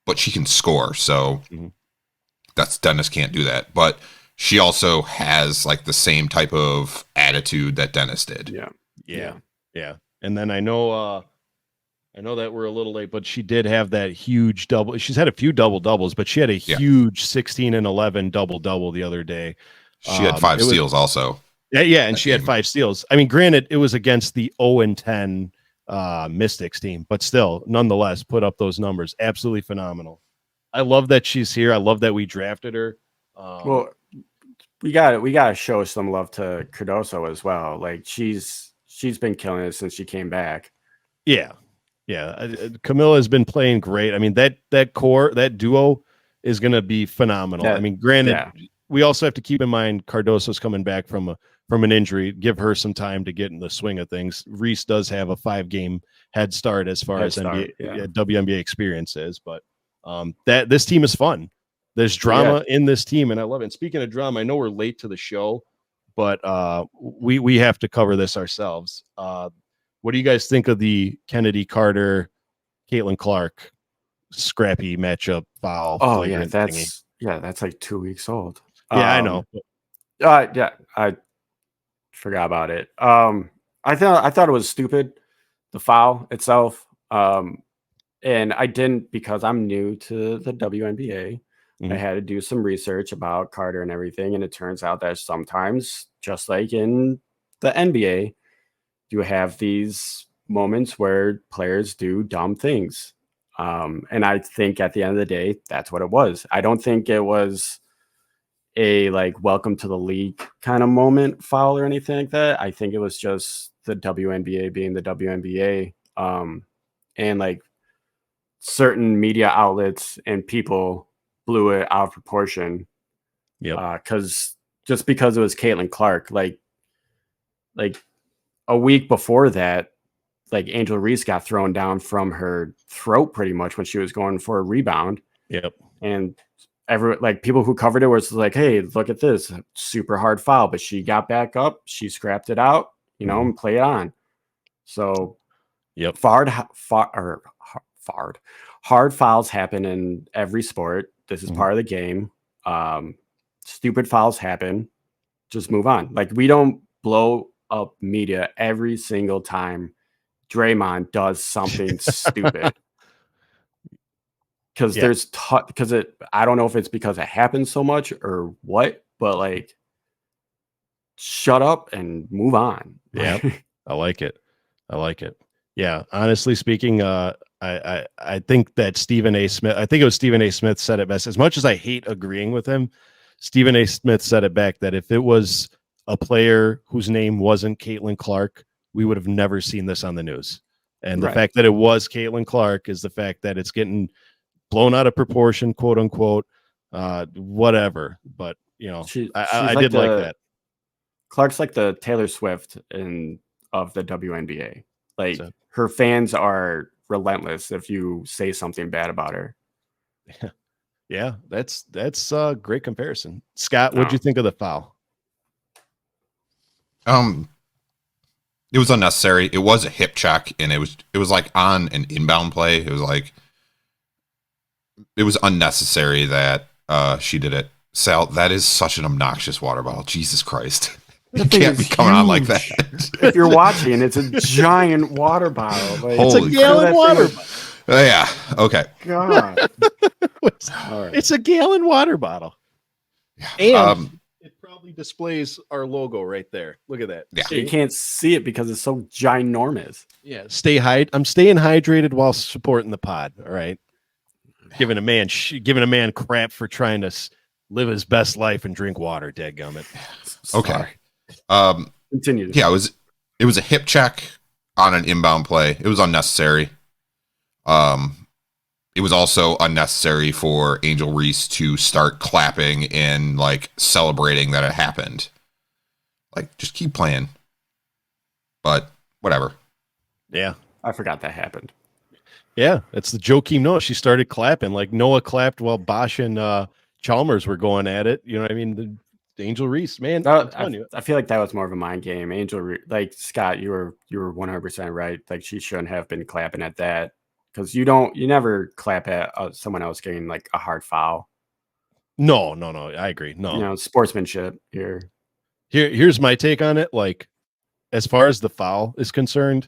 but she can score. So that's Dennis can't do that. But she also has like the same type of attitude that Dennis did. Yeah. And then I know that we're a little late, but she did have that huge double. She's had a few double-doubles, but she had a huge 16 and 11 double-double the other day. She had 5 steals also. Yeah, and she had 5 steals. I mean, granted, it was against the 0-10 Mystics team, but still, nonetheless, put up those numbers. Absolutely phenomenal. I love that she's here. I love that we drafted her. Well, we got to show some love to Cardoso as well. Like she's been killing it since she came back. Yeah. Camilla has been playing great. I mean, that core, that duo is going to be phenomenal. I mean, granted, we also have to keep in mind Cardoso's coming back from an injury. Give her some time to get in the swing of things. Reese does have a 5-game head start as far as WNBA experience is, but that this team is fun. There's drama in this team, and I love it. And speaking of drama, I know we're late to the show, but we have to cover this ourselves. What do you guys think of the Kennedy Carter, Caitlin Clark scrappy matchup foul? Oh yeah, that's like 2 weeks old. Yeah, I know. I forgot about it. I thought it was stupid, the foul itself. And I didn't because I'm new to the WNBA. I had to do some research about Carter and everything, and it turns out that sometimes, just like in the NBA, you have these moments where players do dumb things. And I think at the end of the day, that's what it was. I don't think it was a like welcome to the league kind of moment foul or anything like that. I think it was just the WNBA being the WNBA. And like certain media outlets and people blew it out of proportion. Because it was Caitlin Clark, like a week before that, like Angel Reese got thrown down from her throat pretty much when she was going for a rebound. And people who covered it was like, hey, look at this super hard foul, but she got back up, she scrapped it out, and play it on. So hard fouls happen in every sport. This is part of the game. Stupid fouls happen. Just move on. Like we don't blow up media every single time Draymond does something stupid. Because I don't know if it's because it happens so much or what, but like shut up and move on. Yeah. I like it. Yeah. Honestly speaking, I think that Stephen A. Smith, I think it was Stephen A. Smith said it best. As much as I hate agreeing with him, Stephen A. Smith said it back that if it was a player whose name wasn't Caitlin Clark, we would have never seen this on the news. And the fact that it was Caitlin Clark is the fact that it's getting blown out of proportion, quote unquote, whatever. But, I did like that. Clark's like the Taylor Swift of the WNBA. Like her fans are relentless if you say something bad about her. Yeah, that's a great comparison. Scott, what'd you think of the foul? It was unnecessary. It was a hip check, and it was like on an inbound play. It was unnecessary that she did it. Sal, that is such an obnoxious water bottle. Jesus Christ. You can't be coming on like that. If you're watching, it's a giant water bottle. Like, it's a gallon water bottle. Yeah. Okay. God. It's a gallon water bottle. And it probably displays our logo right there. Look at that. Yeah. You can't see it because it's so ginormous. Yeah. I'm staying hydrated while supporting the pod. All right. Giving a man crap for trying to live his best life and drink water. Dadgummit. Okay. Continue. Yeah, it was a hip check on an inbound play. It was unnecessary. It was also unnecessary for Angel Reese to start clapping and like celebrating that it happened. Like, just keep playing. But whatever. Yeah, I forgot that happened. Yeah, it's the Joakim Noah. She started clapping like Noah clapped while Bosch and Chalmers were going at it. You know what I mean? The Angel Reese, man. I feel like that was more of a mind game. Like Scott, you were 100% right. Like, she shouldn't have been clapping at that, because you never clap at someone else getting like a hard foul. No, I agree. No, sportsmanship here. Here's my take on it. Like, as far as the foul is concerned,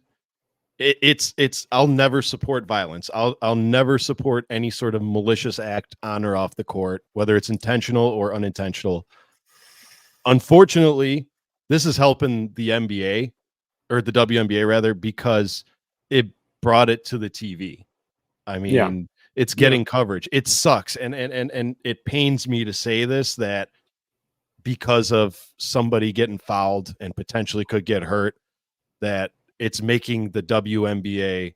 it's I'll never support violence. I'll never support any sort of malicious act on or off the court, whether it's intentional or unintentional. Unfortunately, this is helping the NBA, or the WNBA rather, because it brought it to the TV. I mean, it's getting coverage. It sucks. And it pains me to say this, that because of somebody getting fouled and potentially could get hurt, that it's making the WNBA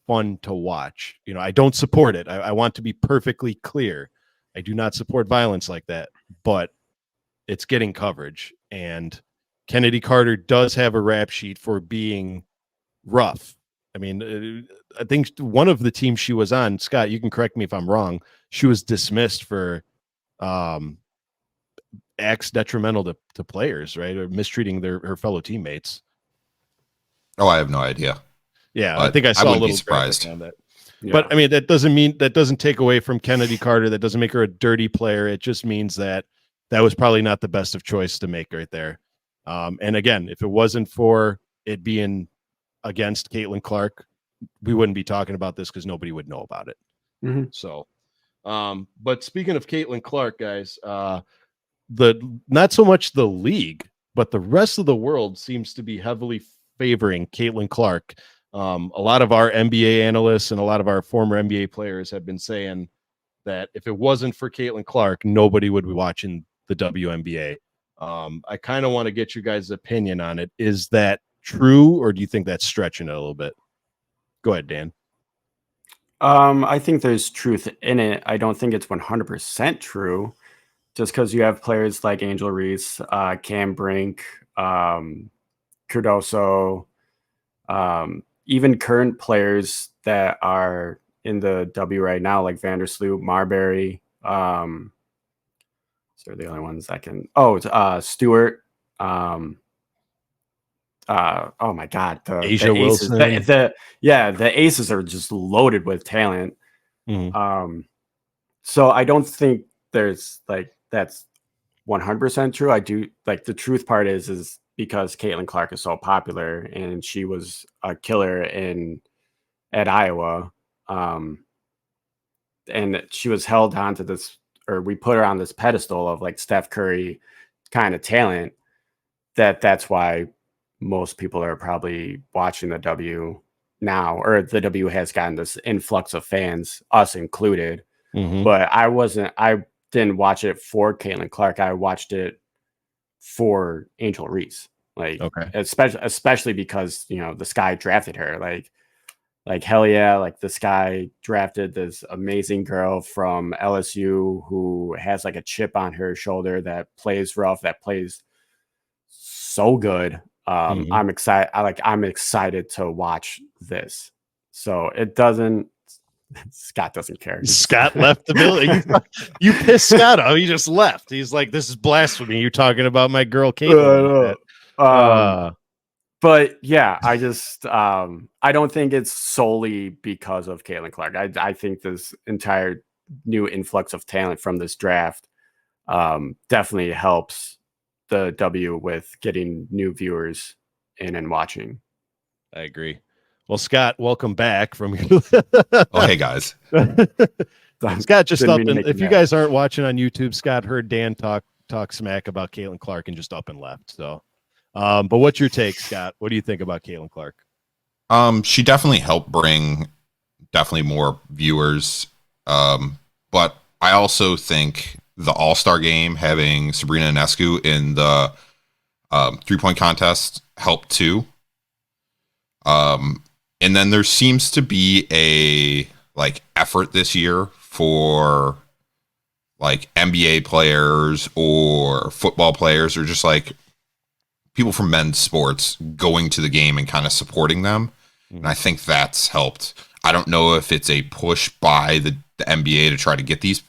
fun to watch. You know, I don't support it. I want to be perfectly clear. I do not support violence like that, but it's getting coverage. And Kennedy Carter does have a rap sheet for being rough. I mean, I think one of the teams she was on, Scott, you can correct me if I'm wrong, she was dismissed for acts detrimental to players, right? Or mistreating her fellow teammates. Oh, I have no idea. Yeah, but I think I saw a little surprised on that. Yeah. But I mean, that doesn't take away from Kennedy Carter. That doesn't make her a dirty player. It just means that was probably not the best of choice to make right there. And again, if it wasn't for it being against Caitlin Clark, we wouldn't be talking about this, because nobody would know about it. Mm-hmm. So, but speaking of Caitlin Clark, guys, not so much the league, but the rest of the world seems to be heavily favoring Caitlin Clark. A lot of our NBA analysts and a lot of our former NBA players have been saying that if it wasn't for Caitlin Clark, nobody would be watching the WNBA. I kind of want to get you guys' opinion on it. Is that true, or do you think that's stretching it a little bit? Go ahead, Dan. I think there's truth in it. I don't think it's 100% true, just because you have players like Angel Reese, Cam Brink, Cardoso, even current players that are in the W right now, like Vandersloot, Marbury. So the only ones I can. Stewart. Oh my God, the Asia Aces, Wilson. The Aces are just loaded with talent. Mm-hmm. So I don't think there's that's 100% true. I do the truth part is because Caitlin Clark is so popular and she was a killer at Iowa, and she was held onto this, or we put her on this pedestal of like Steph Curry kind of talent. That's why most people are probably watching the W now, or the W has gotten this influx of fans, us included. Mm-hmm. But I didn't watch it for Caitlin Clark. I watched it for Angel Reese, especially because the Sky drafted her. Like hell yeah, like the Sky drafted this amazing girl from LSU who has like a chip on her shoulder, that plays rough, that plays so good. Mm-hmm. I'm excited. I'm excited to watch this. So it doesn't. Scott doesn't care. Scott left the building. You pissed Scott off. He just left. He's like, "This is blasphemy. You're talking about my girl Caitlin." But But yeah, I just I don't think it's solely because of Caitlin Clark. I think this entire new influx of talent from this draft definitely helps the W with getting new viewers in and watching. I agree. Well, Scott, welcome back from your. Oh, hey guys. Scott just up, and if you guys aren't watching on YouTube, Scott heard Dan talk smack about Caitlin Clark and just up and left. So, but what's your take, Scott? What do you think about Caitlin Clark? She definitely helped bring more viewers. But I also think the All-Star game, having Sabrina Ionescu in the 3-point contest, helped too. And then there seems to be a effort this year for NBA players or football players or just people from men's sports going to the game and kind of supporting them. Mm-hmm. And I think that's helped. I don't know if it's a push by the NBA to try to get these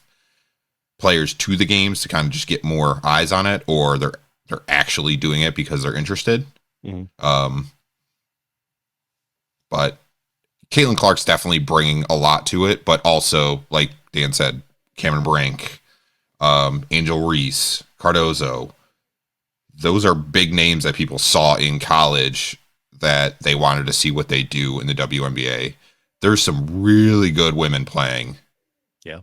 players to the games to kind of just get more eyes on it, or they're actually doing it because they're interested. Mm-hmm. But Caitlin Clark's definitely bringing a lot to it, but also, like Dan said, Cameron Brink, Angel Reese, Cardozo, those are big names that people saw in college that they wanted to see what they do in the WNBA. There's some really good women playing. Yeah.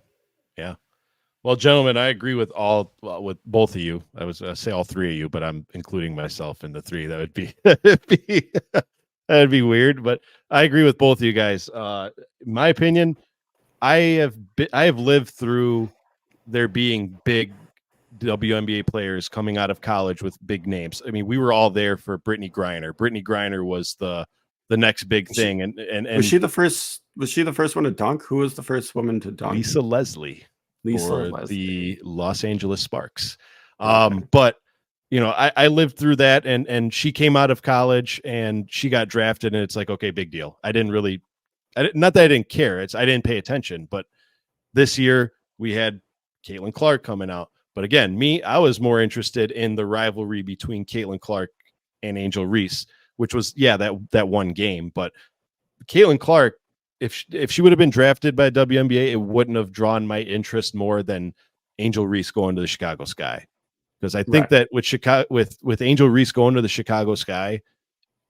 Well, gentlemen, I agree with both of you. I was say all three of you, but I'm including myself in the three. That would be that'd be weird, but I agree with both of you guys. In my opinion, I have lived through there being big WNBA players coming out of college with big names. I mean, we were all there for Brittany Griner. Brittany Griner was the next big thing. And was she the first? Was she the first one to dunk? Who was the first woman to dunk? Lisa Leslie. The Los Angeles Sparks. But I lived through that, and she came out of college and she got drafted, and it's like, okay, big deal. Not that I didn't care. I didn't pay attention, but this year we had Caitlin Clark coming out. But again, I was more interested in the rivalry between Caitlin Clark and Angel Reese, which was, that one game. But Caitlin Clark, if she would have been drafted by WNBA, it wouldn't have drawn my interest more than Angel Reese going to the Chicago Sky. Because I think that with Angel Reese going to the Chicago Sky,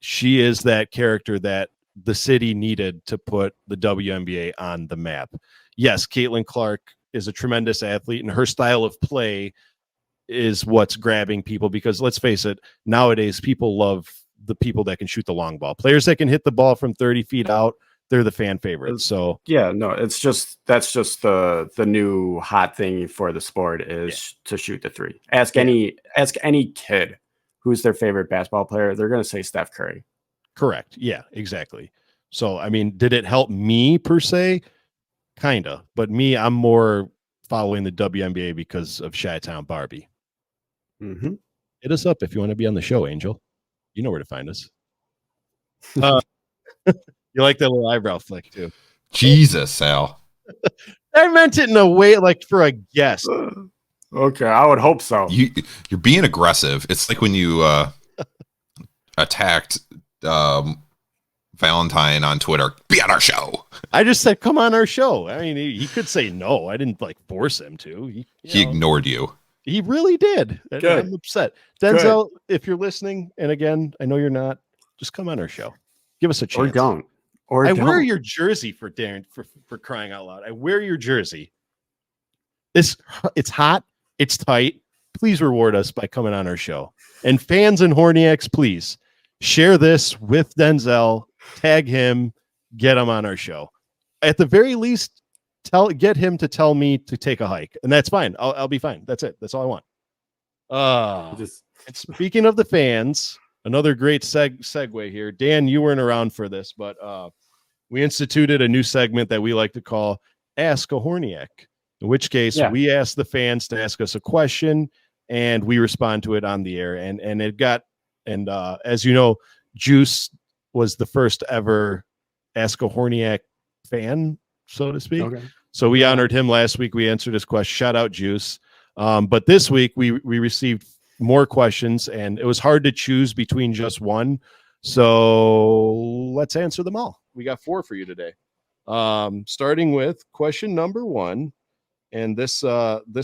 she is that character that the city needed to put the WNBA on the map. Yes, Caitlin Clark is a tremendous athlete, and her style of play is what's grabbing people, because let's face it, nowadays people love the people that can shoot the long ball. Players that can hit the ball from 30 feet out, they're the fan favorites. So that's just the new hot thing for the sport is to shoot the three. Ask any kid who's their favorite basketball player, they're going to say Steph Curry. Correct. Yeah, exactly. So, I mean, did it help me per se? Kind of. But I'm more following the WNBA because of Chi-Town Barbie. Mm-hmm. Hit us up if you want to be on the show, Angel. You know where to find us. You like that little eyebrow flick, too. Jesus, Sal. I meant it in a way like for a guest. Okay, I would hope so. You're being aggressive. It's like when you attacked Valentine on Twitter. Be on our show. I just said, come on our show. I mean, he could say no. I didn't force him to. He ignored you. He really did. Good. I'm upset. Denzel, if you're listening, and again, I know you're not, just come on our show. Give us a chance. Or don't. I wear your jersey for Darren, for crying out loud. I wear your jersey. It's hot. It's tight. Please reward us by coming on our show. And fans and Horniacs, please share this with Denzel. Tag him. Get him on our show. At the very least, get him to tell me to take a hike, and that's fine. I'll be fine. That's it. That's all I want. And speaking of the fans, another great segue here. Dan, you weren't around for this, but we instituted a new segment that we like to call Ask a Horniac, in which case we ask the fans to ask us a question, and we respond to it on the air. And as you know, Juice was the first ever Ask a Horniac fan, so to speak. Okay. So we honored him last week. We answered his question. Shout out, Juice. But this week we received more questions, and it was hard to choose between just one. So let's answer them all. We got 4 for you today. Starting with question number 1. And this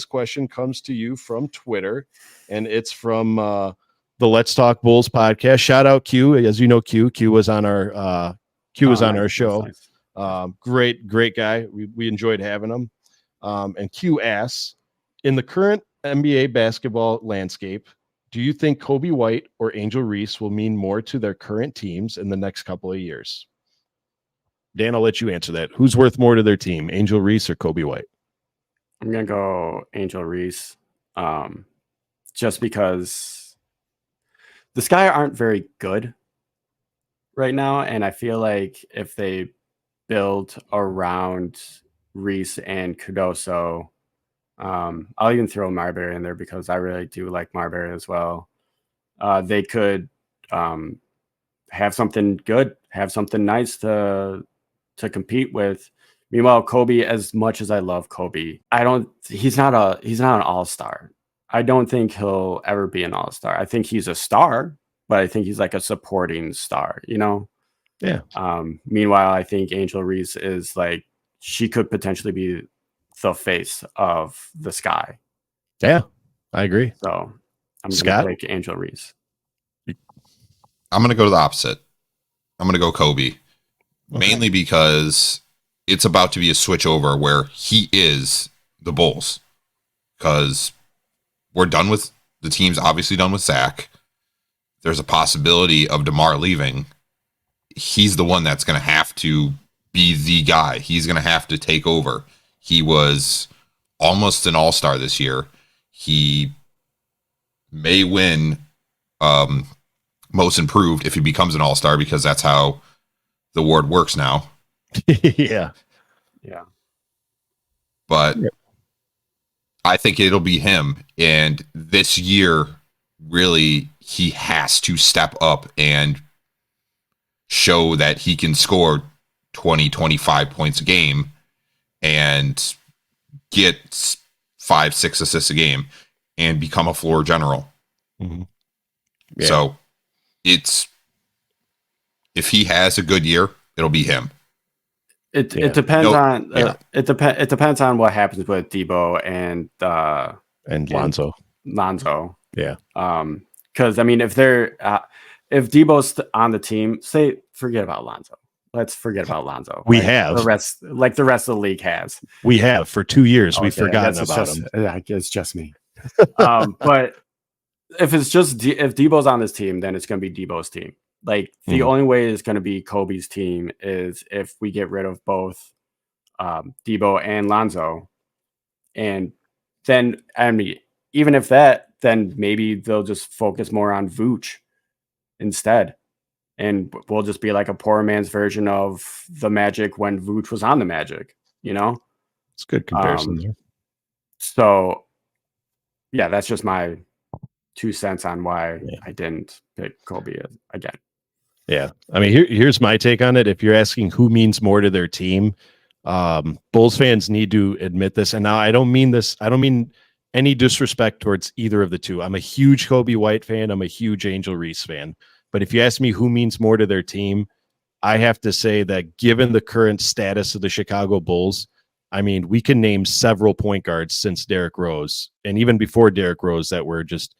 question comes to you from Twitter, and it's from the Let's Talk Bulls podcast. Shout out Q. As you know, Q was on our show. Nice. Great guy. We enjoyed having him. And Q asks, in the current NBA basketball landscape, do you think Kobe White or Angel Reese will mean more to their current teams in the next couple of years? Dan, I'll let you answer that. Who's worth more to their team, Angel Reese or Kobe White? I'm going to go Angel Reese, just because the Sky aren't very good right now, and I feel like if they build around Reese and Cardoso, I'll even throw Marbury in there because I really do like Marbury as well. They could have something good, have something nice to compete with. Meanwhile, Kobe, as much as I love Kobe, he's not an all-star. I don't think he'll ever be an all-star. I think he's a star, but I think he's like a supporting star, you know? Yeah. Meanwhile, I think Angel Reese is like, she could potentially be the face of the Sky. Yeah, I agree. So I'm going to take Angel Reese. I'm going to go to the opposite. I'm going to go Kobe. Okay. Mainly because it's about to be a switch over where he is the Bulls, because we're done with the team's obviously done with Zach. There's a possibility of DeMar leaving. He's the one that's going to have to be the guy. He's going to have to take over. He was almost an all-star this year. He may win most improved if he becomes an all-star, because that's how the award works now. Yeah. But I think it'll be him. And this year, really, he has to step up and show that he can score 20, 25 points a game and get 5, 6 assists a game and become a floor general. Mm-hmm. Yeah. So if he has a good year, it'll be him. It depends on it depends on what happens with Debo and Lonzo. Yeah. Because I mean, if Debo's on the team, forget about Lonzo. Let's forget about Lonzo. We have the rest of the league has. We have for 2 years. We've forgotten about him. It's just me. But if Debo's on this team, then it's going to be Debo's team. Like the only way it's going to be Kobe's team is if we get rid of both Debo and Lonzo, and then even if that, then maybe they'll just focus more on Vooch instead, and we'll just be like a poor man's version of the Magic when Vooch was on the Magic. You know, it's a good comparison. So, yeah, that's just my 2 cents on why I didn't pick Kobe again. Yeah. I mean, here's my take on it. If you're asking who means more to their team, Bulls fans need to admit this. And now I don't mean any disrespect towards either of the two. I'm a huge Kobe White fan. I'm a huge Angel Reese fan. But if you ask me who means more to their team, I have to say that given the current status of the Chicago Bulls, I mean, we can name several point guards since Derrick Rose, and even before Derrick Rose, that were just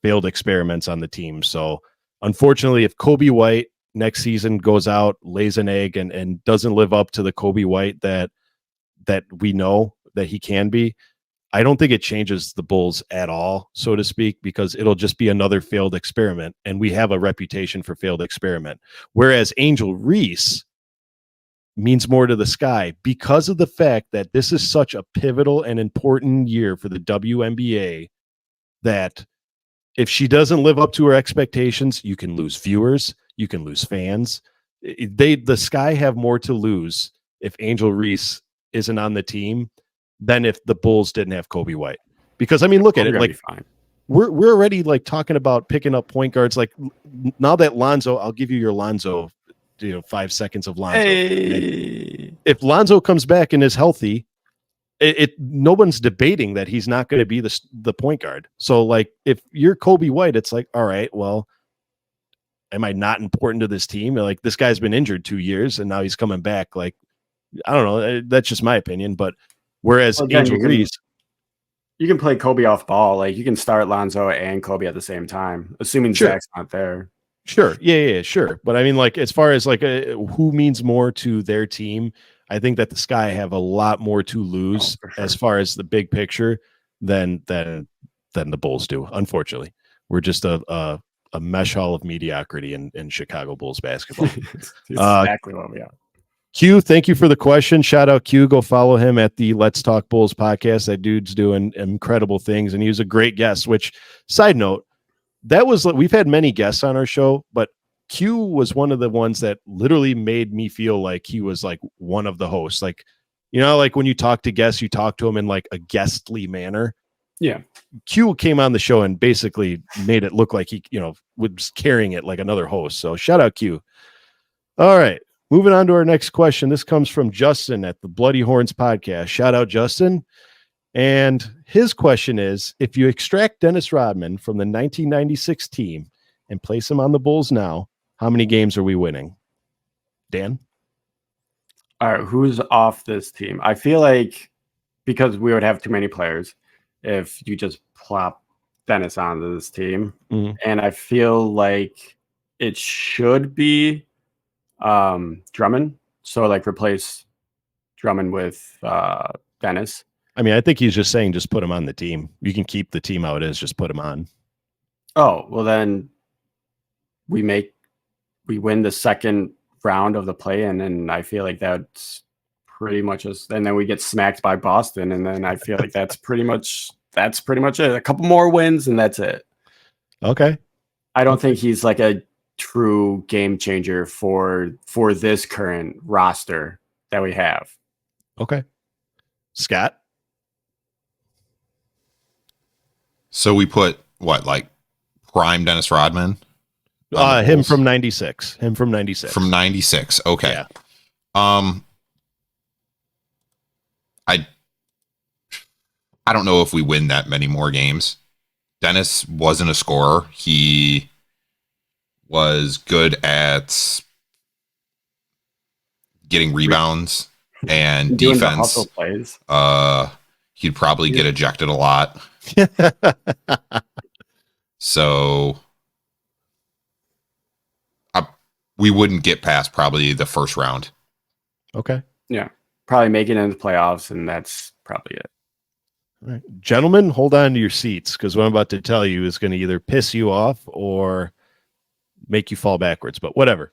failed experiments on the team. So unfortunately, if Kobe White next season goes out, lays an egg, and doesn't live up to the Kobe White that we know that he can be, I don't think it changes the Bulls at all, so to speak, because it'll just be another failed experiment, and we have a reputation for failed experiment. Whereas Angel Reese means more to the Sky because of the fact that this is such a pivotal and important year for the WNBA, that if she doesn't live up to her expectations, you can lose viewers, you can lose fans. The Sky have more to lose if Angel Reese isn't on the team than if the Bulls didn't have Kobe White. Because I mean, look at it, like we're already like talking about picking up point guards. Like now that Lonzo, I'll give you your Lonzo, 5 seconds of Lonzo. Hey. If Lonzo comes back and is healthy, no one's debating that he's not going to be the point guard. So like if you're Kobe White, it's like, all right, well, am I not important to this team? Like, this guy's been injured 2 years and now he's coming back. Like, I don't know. That's just my opinion. But whereas Angel Reese, you can play Kobe off ball. Like, you can start Lonzo and Kobe at the same time, assuming Zach's not there. Sure. Yeah, sure. But I mean, like, as far as like who means more to their team, I think that the Sky have a lot more to lose as far as the big picture than the Bulls do. Unfortunately, we're just a mesh hall of mediocrity in Chicago Bulls basketball. Exactly what we are. Q, thank you for the question. Shout out Q. Go follow him at the Let's Talk Bulls podcast. That dude's doing incredible things, and he was a great guest. Which, side note, we've had many guests on our show, but Q was one of the ones that literally made me feel like he was like one of the hosts. Like, you know, like when you talk to guests, you talk to them in like a guestly manner. Yeah. Q came on the show and basically made it look like he, you know, was carrying it like another host. So shout out Q. All right. Moving on to our next question. This comes from Justin at the Bloody Horns podcast. Shout out, Justin. And his question is, if you extract Dennis Rodman from the 1996 team and place him on the Bulls now, how many games are we winning? Dan? All right. Who's off this team? I feel like because we would have too many players if you just plop Dennis onto this team. Mm-hmm. And I feel like it should be Drummond. So like replace Drummond with Dennis. I mean, I think he's just saying just put him on the team. You can keep the team how it is, just put him on. Oh, well then we win the second round of the play-in, and I feel like that's pretty much us. And then we get smacked by Boston, and then I feel like that's pretty much it. A couple more wins, and that's it. Okay. I don't think he's like a true game changer for this current roster that we have. Okay. Scott? So we put what, like prime Dennis Rodman? Him from 96. From 96. Okay. Yeah. I don't know if we win that many more games. Dennis wasn't a scorer. He was good at getting rebounds and doing defense. The hustle plays. He'd probably get ejected a lot. So we wouldn't get past probably the first round. Okay. Yeah. Probably make it into the playoffs, and that's probably it. All right. Gentlemen, hold on to your seats, because what I'm about to tell you is going to either piss you off or make you fall backwards, but whatever.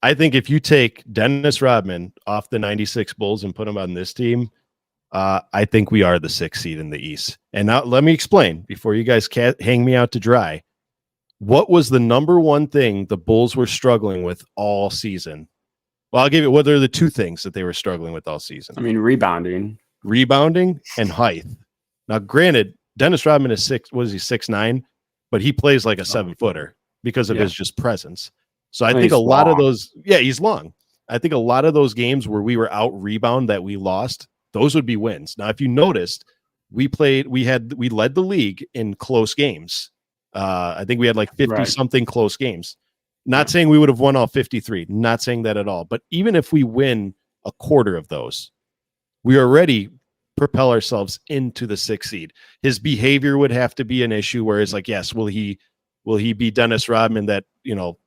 I think if you take Dennis Rodman off the 96 Bulls and put him on this team, I think we are the 6th seed in the East. And now let me explain before you guys hang me out to dry. What was the number one thing the Bulls were struggling with all season? Well, I'll give you what are the two things that they were struggling with all season. I mean, rebounding and height. Now, granted, Dennis Rodman is 6'9", but he plays like a 7-footer because of his just presence. So I think a lot of those, he's long. I think a lot of those games where we were out rebound that we lost, those would be wins. Now, if you noticed, we led the league in close games. I think we had like 50 something close games. Not saying we would have won all 53, not saying that at all. But even if we win a quarter of those, we already propel ourselves into the 6th seed. His behavior would have to be an issue where it's like, yes, will he be Dennis Rodman that, you know,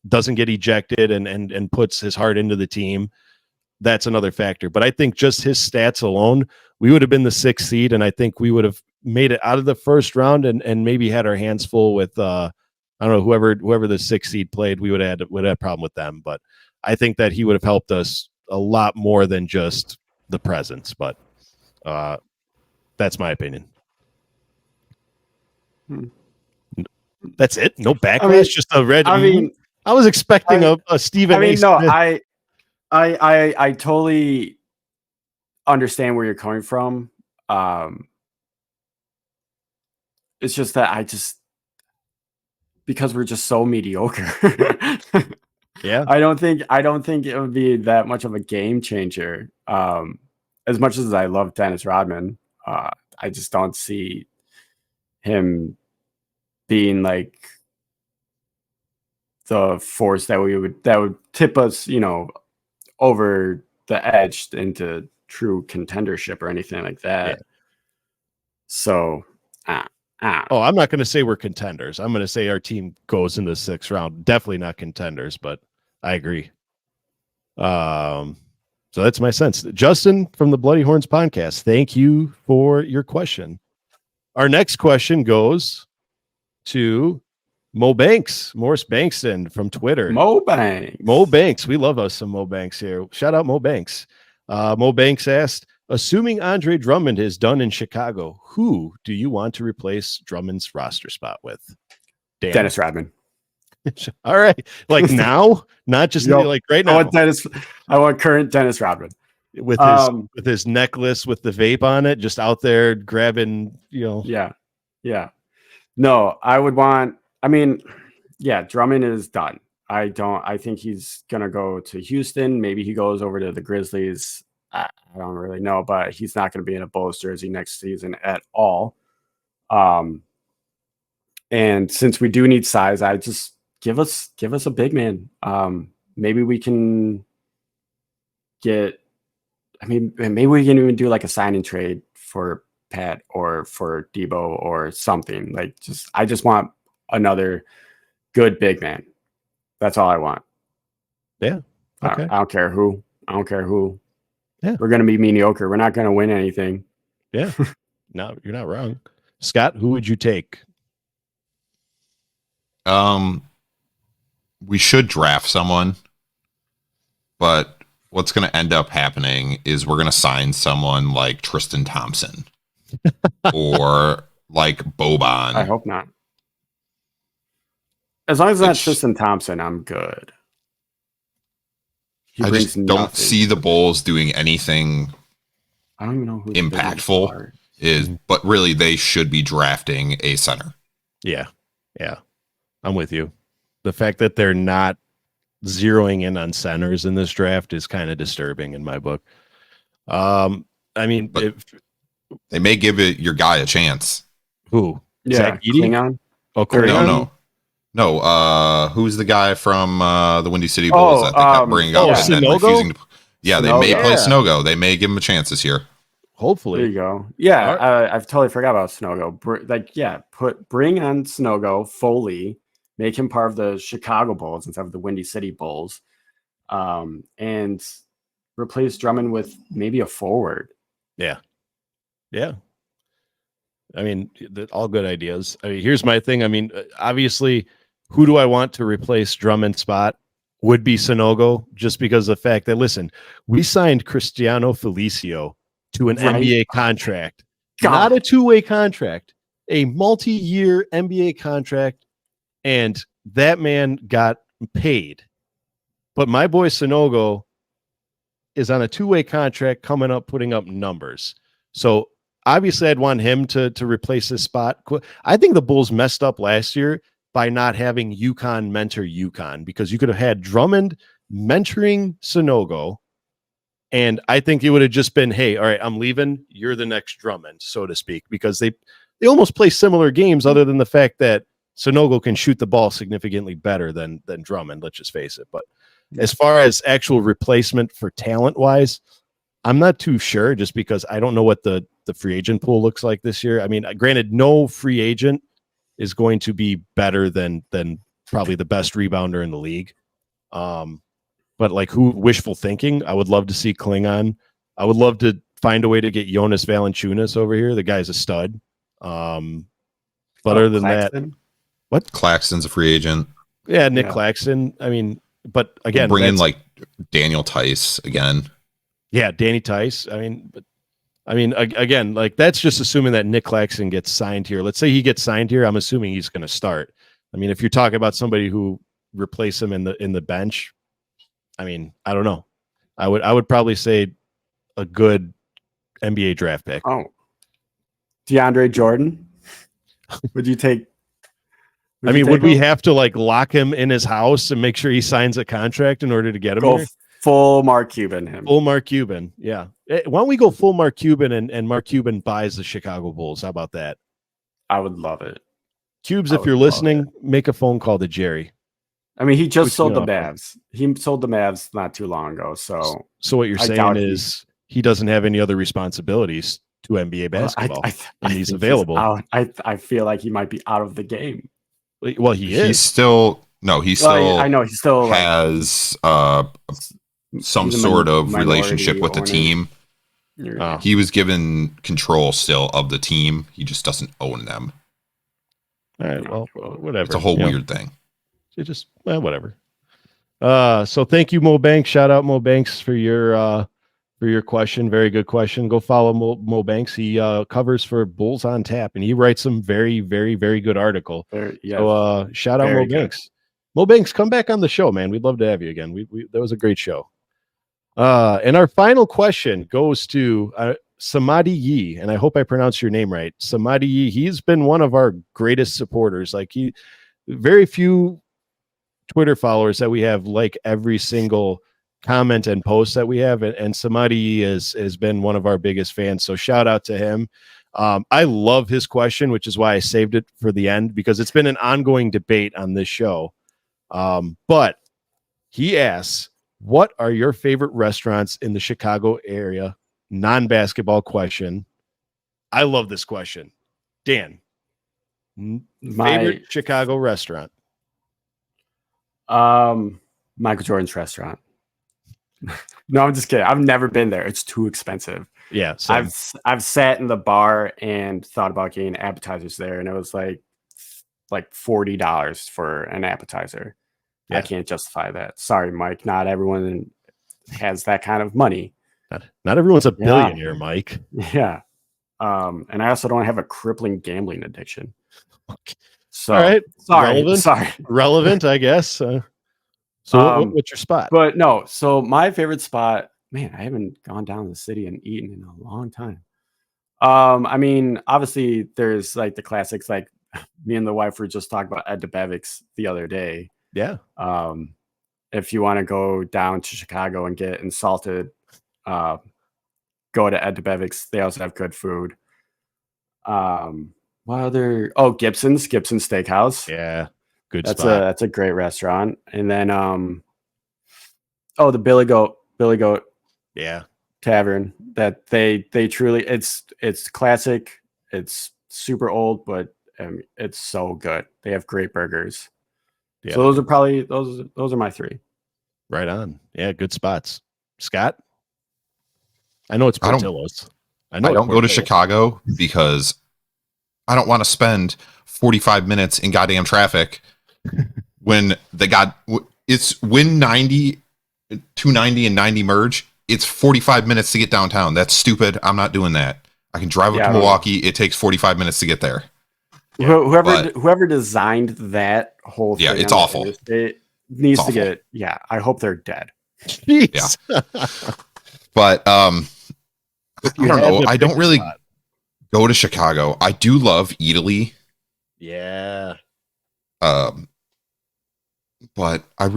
doesn't get ejected and puts his heart into the team? That's another factor. But I think just his stats alone, we would have been the 6th seed, and I think we would have made it out of the first round and maybe had our hands full with I don't know, whoever the 6th seed played, we would have a problem with them. But I think that he would have helped us a lot more than just the presence. But that's my opinion. That's it. No backlash, just a red. I was expecting a Stephen. I totally understand where you're coming from. It's just that because we're just so mediocre. Yeah. I don't think it would be that much of a game changer. As much as I love Dennis Rodman, I just don't see him being like the force that would tip us, over the edge into true contendership or anything like that. Yeah. So, Oh, I'm not going to say we're contenders. I'm going to say our team goes into the 6th round. Definitely not contenders, but I agree. So that's my sense. Justin from the Bloody Horns podcast, thank you for your question. Our next question goes to Mo Banks, Morris Bankston from Twitter. Mo Banks. We love us some Mo Banks here. Shout out Mo Banks. Mo Banks asked, assuming Andre Drummond is done in Chicago, who do you want to replace Drummond's roster spot with? Dan? Dennis Rodman. All right. Like now, not just like right now. I want current Dennis Rodman. With his necklace with the vape on it, just out there grabbing, Yeah. No, Drummond is done. I think he's gonna go to Houston. Maybe he goes over to the Grizzlies. I don't really know, but he's not gonna be in a Bulls jersey next season at all. And since we do need size, I just give us a big man. Maybe we can maybe we can even do like a sign and trade for Pat or for Debo or something. Like I just want another good big man. That's all I want. Yeah. Okay. I don't care who. Yeah. We're going to be mediocre. We're not going to win anything. Yeah. No, you're not wrong. Scott, who would you take? We should draft someone, but what's going to end up happening is we're going to sign someone like Tristan Thompson or like Boban. I hope not. As long as it's not Tristan Thompson, I'm good. I just don't see the Bulls doing anything I don't even know who impactful but really they should be drafting a center. Yeah. I'm with you. The fact that they're not zeroing in on centers in this draft is kind of disturbing in my book. They may give your guy a chance. Who? Yeah, Zach Edey? Oh, no. Who's the guy from the Windy City Bulls that they kept bringing up and then refusing to? Yeah, they may play Snogo. They may give him a chance this year. Hopefully. There you go. Yeah, I've totally forgot about Snogo. Bring on Snogo Foley, make him part of the Chicago Bulls instead of the Windy City Bulls, and replace Drummond with maybe a forward. Yeah. I mean, all good ideas. I mean, here's my thing. I mean, obviously, who do I want to replace Drummond's spot? Would be Sonogo, just because of the fact that, listen, we signed Cristiano Felicio to an NBA contract, not a two-way contract, a multi-year NBA contract, and that man got paid. But my boy Sonogo is on a two-way contract coming up, putting up numbers. So obviously I'd want him to replace his spot. I think the Bulls messed up last year by not having UConn mentor UConn, because you could have had Drummond mentoring Sonogo, and I think it would have just been, hey, all right, I'm leaving. You're the next Drummond, so to speak, because they almost play similar games other than the fact that Sonogo can shoot the ball significantly better than Drummond, let's just face it. But as far as actual replacement for talent-wise, I'm not too sure, just because I don't know what the free agent pool looks like this year. I mean, granted, no free agent is going to be better than probably the best rebounder in the league. But like, who wishful thinking? I would love to see Klingon. I would love to find a way to get Jonas Valanciunas over here. The guy's a stud. But other than Claxton? that, what? Claxton's a free agent. Yeah, Nick Claxton. I mean, but again, bring in like Daniel Tice again. Yeah, Danny Tice. Again, like, that's just assuming that Nick Claxton gets signed here. Let's say he gets signed here. I'm assuming he's going to start. I mean, if you're talking about somebody who replace him in the bench, I mean, I don't know. I would probably say a good NBA draft pick. Oh, DeAndre Jordan. Would you take? Would we have to like lock him in his house and make sure he signs a contract in order to get him here? Full Mark Cuban him. Full Mark Cuban, yeah. Why don't we go full Mark Cuban and Mark Cuban buys the Chicago Bulls? How about that? I would love it. Cubes, if you're listening, make a phone call to Jerry. I mean, he just sold the Mavs. He sold the Mavs not too long ago. So what you're saying is he doesn't have any other responsibilities to NBA basketball, and he's available. I feel like he might be out of the game. Well, he is. He's still I know he still has some sort of relationship with the team. He was given control still of the team. He just doesn't own them. All right. Well, whatever. It's a whole weird thing. It just whatever. So thank you, Mo Banks. Shout out Mo Banks for your question. Very good question. Go follow Mo Banks. He covers for Bulls on Tap, and he writes some very, very, very good article. So shout out Mo Banks. Mo Banks, come back on the show, man. We'd love to have you again. That was a great show. And our final question goes to Samadhi Yi, and I hope I pronounced your name right. Samadhi Yi. He's been one of our greatest supporters. Very few Twitter followers that we have like every single comment and post that we have, and Samadhi has been one of our biggest fans. So shout out to him. I love his question, which is why I saved it for the end, because it's been an ongoing debate on this show. But he asks, what are your favorite restaurants in the Chicago area? Non-basketball question. I love this question. Dan, favorite Chicago restaurant? Michael Jordan's restaurant. No, I'm just kidding. I've never been there. It's too expensive. Yeah, same. I've sat in the bar and thought about getting appetizers there, and it was like $40 for an appetizer. Yeah. I can't justify that. Sorry, Mike. Not everyone has that kind of money. Not everyone's a billionaire, Mike. Yeah. And I also don't have a crippling gambling addiction. Okay. So, all right. Sorry. Relevant, I guess. What's your spot? But no, so my favorite spot, man, I haven't gone down to the city and eaten in a long time. I mean, obviously there's like the classics, like me and the wife were just talking about Ed DeBevick's the other day. Yeah. If you want to go down to Chicago and get insulted, go to Ed DeBevick's. They also have good food. What other? Oh, Gibson's Steakhouse. Yeah, good. That's a great restaurant. And then the Billy Goat. Yeah, Tavern. That they truly it's classic. It's super old, but it's so good. They have great burgers. Yeah. So those are probably those are my three. Right on. Yeah, good spots. Scott, I know it's Portillo's. I don't go to Chicago because I don't want to spend 45 minutes in goddamn traffic when it's when 290 and 90 merge. It's 45 minutes to get downtown. That's stupid. I'm not doing that. I can drive up to Milwaukee. It takes 45 minutes to get there. Whoever designed that whole thing, it's awful. It needs to get. Yeah, I hope they're dead. Jeez. Yeah, but I don't know. I don't really go to Chicago. I do love Italy. Yeah. But I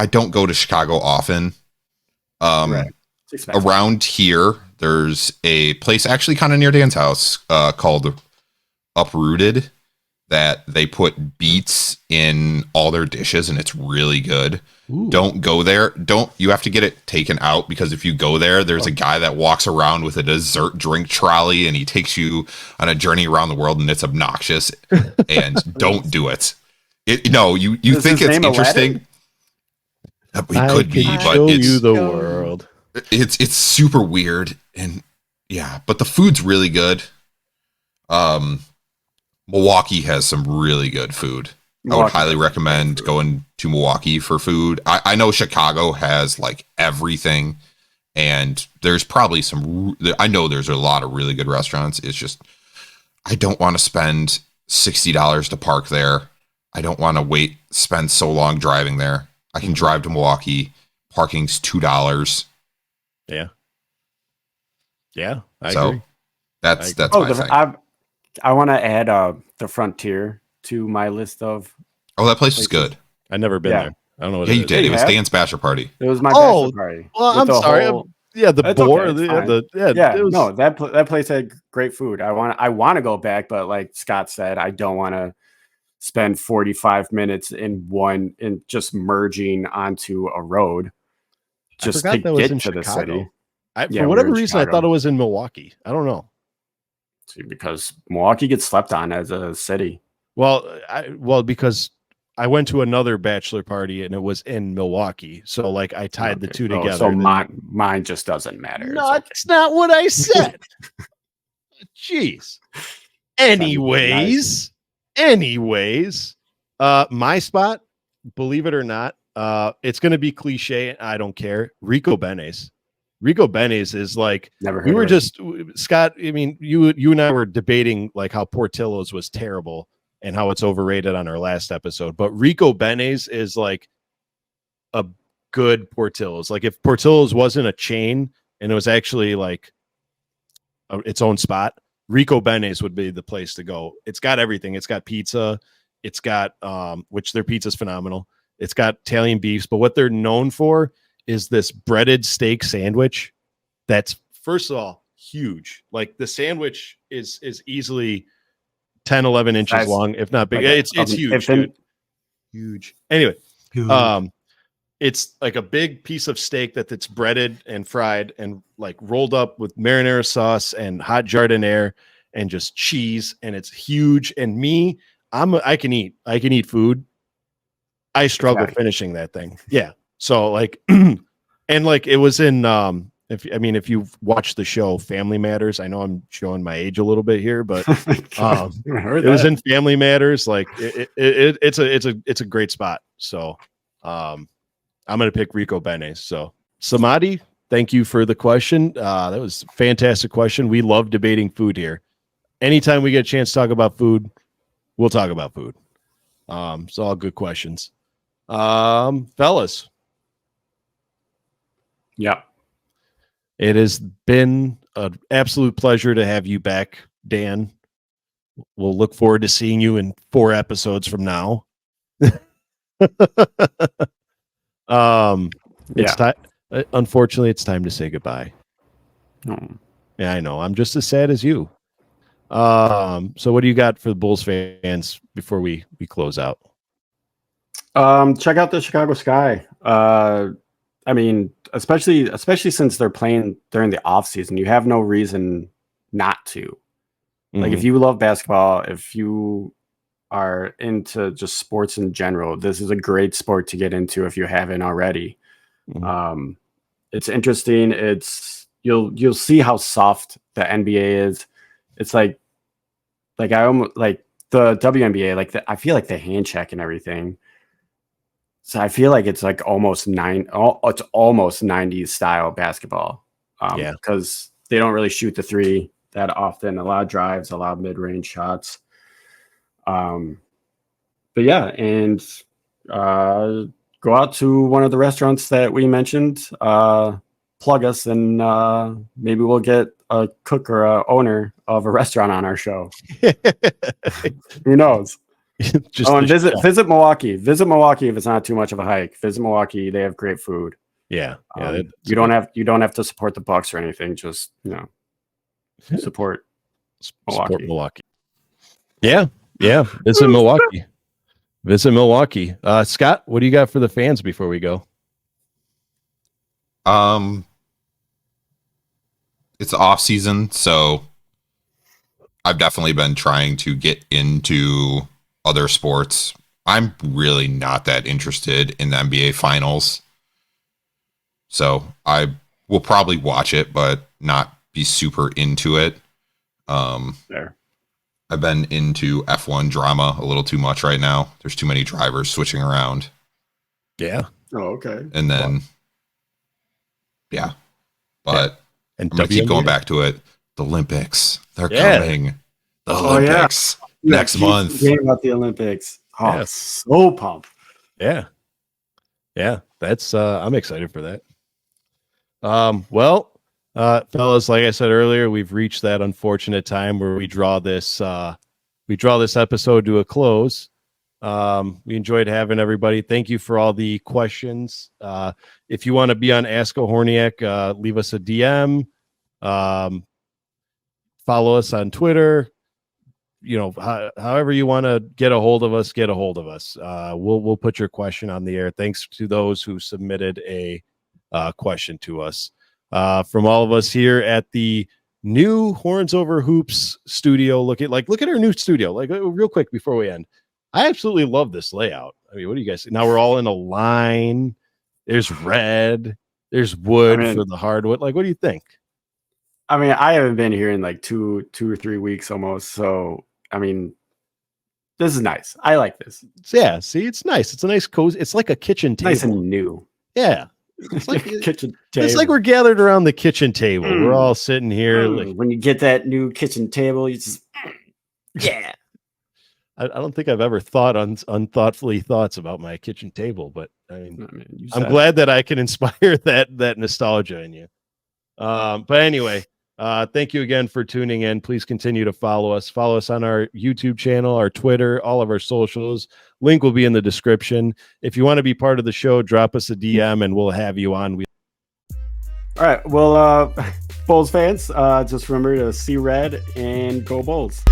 don't go to Chicago often. Right. Around here, there's a place actually kind of near Dan's house called Uprooted that they put beets in all their dishes, and it's really good. Ooh. Don't go there. You have to get it taken out, because if you go there, there's a guy that walks around with a dessert drink trolley, and he takes you on a journey around the world, and it's obnoxious. And don't do it. You think it's interesting. It could be, but it's you the world. It's super weird, and yeah, but the food's really good. Milwaukee has some really good food. I would highly recommend going to Milwaukee for food. I know Chicago has like everything, and there's probably I know there's a lot of really good restaurants. It's just, I don't want to spend $60 to park there. I don't want to spend so long driving there. I can drive to Milwaukee. Parking's $2. Yeah. Yeah. I agree. That's my thing. I want to add the Frontier to my list of. Oh, that place is good. I've never been there. I don't know what it is. You did. It was Dan's bachelor party. It was my bachelor party. Well, I'm sorry. The boar. Okay, no, that place had great food. I want to go back, but like Scott said, I don't want to spend 45 minutes in just merging onto a road just to get to the city. For whatever reason, I thought it was in Milwaukee. I don't know. See, because Milwaukee gets slept on as a city. Well, because I went to another bachelor party and it was in Milwaukee. So like I tied the two together. So mine just doesn't matter. No, it's not what I said. Jeez. Anyways, my spot, believe it or not, it's going to be cliche. I don't care. Rico Benes is like, we were just, Scott, I mean, you and I were debating like how Portillo's was terrible and how it's overrated on our last episode, but Rico Benes is like a good Portillo's. Like if Portillo's wasn't a chain and it was actually like its own spot, Rico Benes would be the place to go. It's got everything. It's got pizza. It's got, which their pizza's phenomenal. It's got Italian beefs, but what they're known for is this breaded steak sandwich. That's, first of all, huge. Like the sandwich is easily 10, 11 inches long, if not big. It's huge. Huge. Anyway, it's like a big piece of steak that's breaded and fried and like rolled up with marinara sauce and hot jardinere and just cheese, and it's huge. And I can eat food. I struggle finishing that thing. Yeah. So like, and like it was in if you've watched the show Family Matters, I know I'm showing my age a little bit here, but it was in Family Matters. Like it's a great spot. So I'm gonna pick Rico Benes. So Samadhi, thank you for the question. That was a fantastic question. We love debating food here. Anytime we get a chance to talk about food, we'll talk about food. It's all good questions. Fellas. Yeah. It has been an absolute pleasure to have you back, Dan. We'll look forward to seeing you in 4 episodes from now. It's time. Unfortunately, it's time to say goodbye. Yeah, I know. I'm just as sad as you. So what do you got for the Bulls fans before we close out? Check out the Chicago Sky. I mean, especially since they're playing during the off season, you have no reason not to. Mm-hmm. Like if you love basketball, if you are into just sports in general, this is a great sport to get into if you haven't already. Mm-hmm. It's interesting. You'll see how soft the NBA is. It's like I almost like the WNBA. I feel like the hand check and everything. So I feel like it's like almost 90s style basketball. Because they don't really shoot the three that often. A lot of drives, a lot of mid-range shots. But yeah, and go out to one of the restaurants that we mentioned. Plug us, and maybe we'll get a cook or a owner of a restaurant on our show. Who knows? And visit Milwaukee. Visit Milwaukee if it's not too much of a hike. Visit Milwaukee. They have great food. Yeah. You don't have to support the Bucks or anything. Just support Milwaukee. Yeah. Visit Milwaukee. Scott, what do you got for the fans before we go? It's off season, so I've definitely been trying to get into other sports. I'm really not that interested in the NBA finals. So I will probably watch it, but not be super into it. There. I've been into F1 drama a little too much right now. There's too many drivers switching around. Yeah. Oh, okay. And then, but I'm going to keep going back to it. The Olympics. They're coming. The Olympics next month. About the Olympics. Oh, so pumped. Yeah. That's I'm excited for that. Well, fellas, like I said earlier, we've reached that unfortunate time where we draw this episode to a close. We enjoyed having everybody. Thank you for all the questions. If you want to be on Ask a Horniak, leave us a DM. Follow us on Twitter. however you want to get a hold of us, we'll put your question on the air. Thanks to those who submitted a question to us. From all of us here at the new Horns Over Hoops studio. Look at our new studio. Like, real quick before we end, I absolutely love this layout. I mean, what do you guys think? Now we're all in a line. There's red. There's wood for the hardwood. Like, what do you think? I mean, I haven't been here in like two or 3 weeks almost. So, I mean, this is nice. I like this. Yeah, see, it's nice. It's a nice cozy. It's like a kitchen table. Nice and new. Yeah. It's like kitchen table. It's like we're gathered around the kitchen table. We're all sitting here. Like, when you get that new kitchen table, you just yeah. I don't think I've ever thought unthoughtfully thoughts about my kitchen table, but I'm glad that I can inspire that nostalgia in you. But anyway, thank you again for tuning in. Please continue to follow us. Follow us on our YouTube channel, our Twitter, all of our socials. Link will be in the description. If you want to be part of the show, drop us a DM and we'll have you on. All right. Well, Bulls fans, just remember to see red and go Bulls.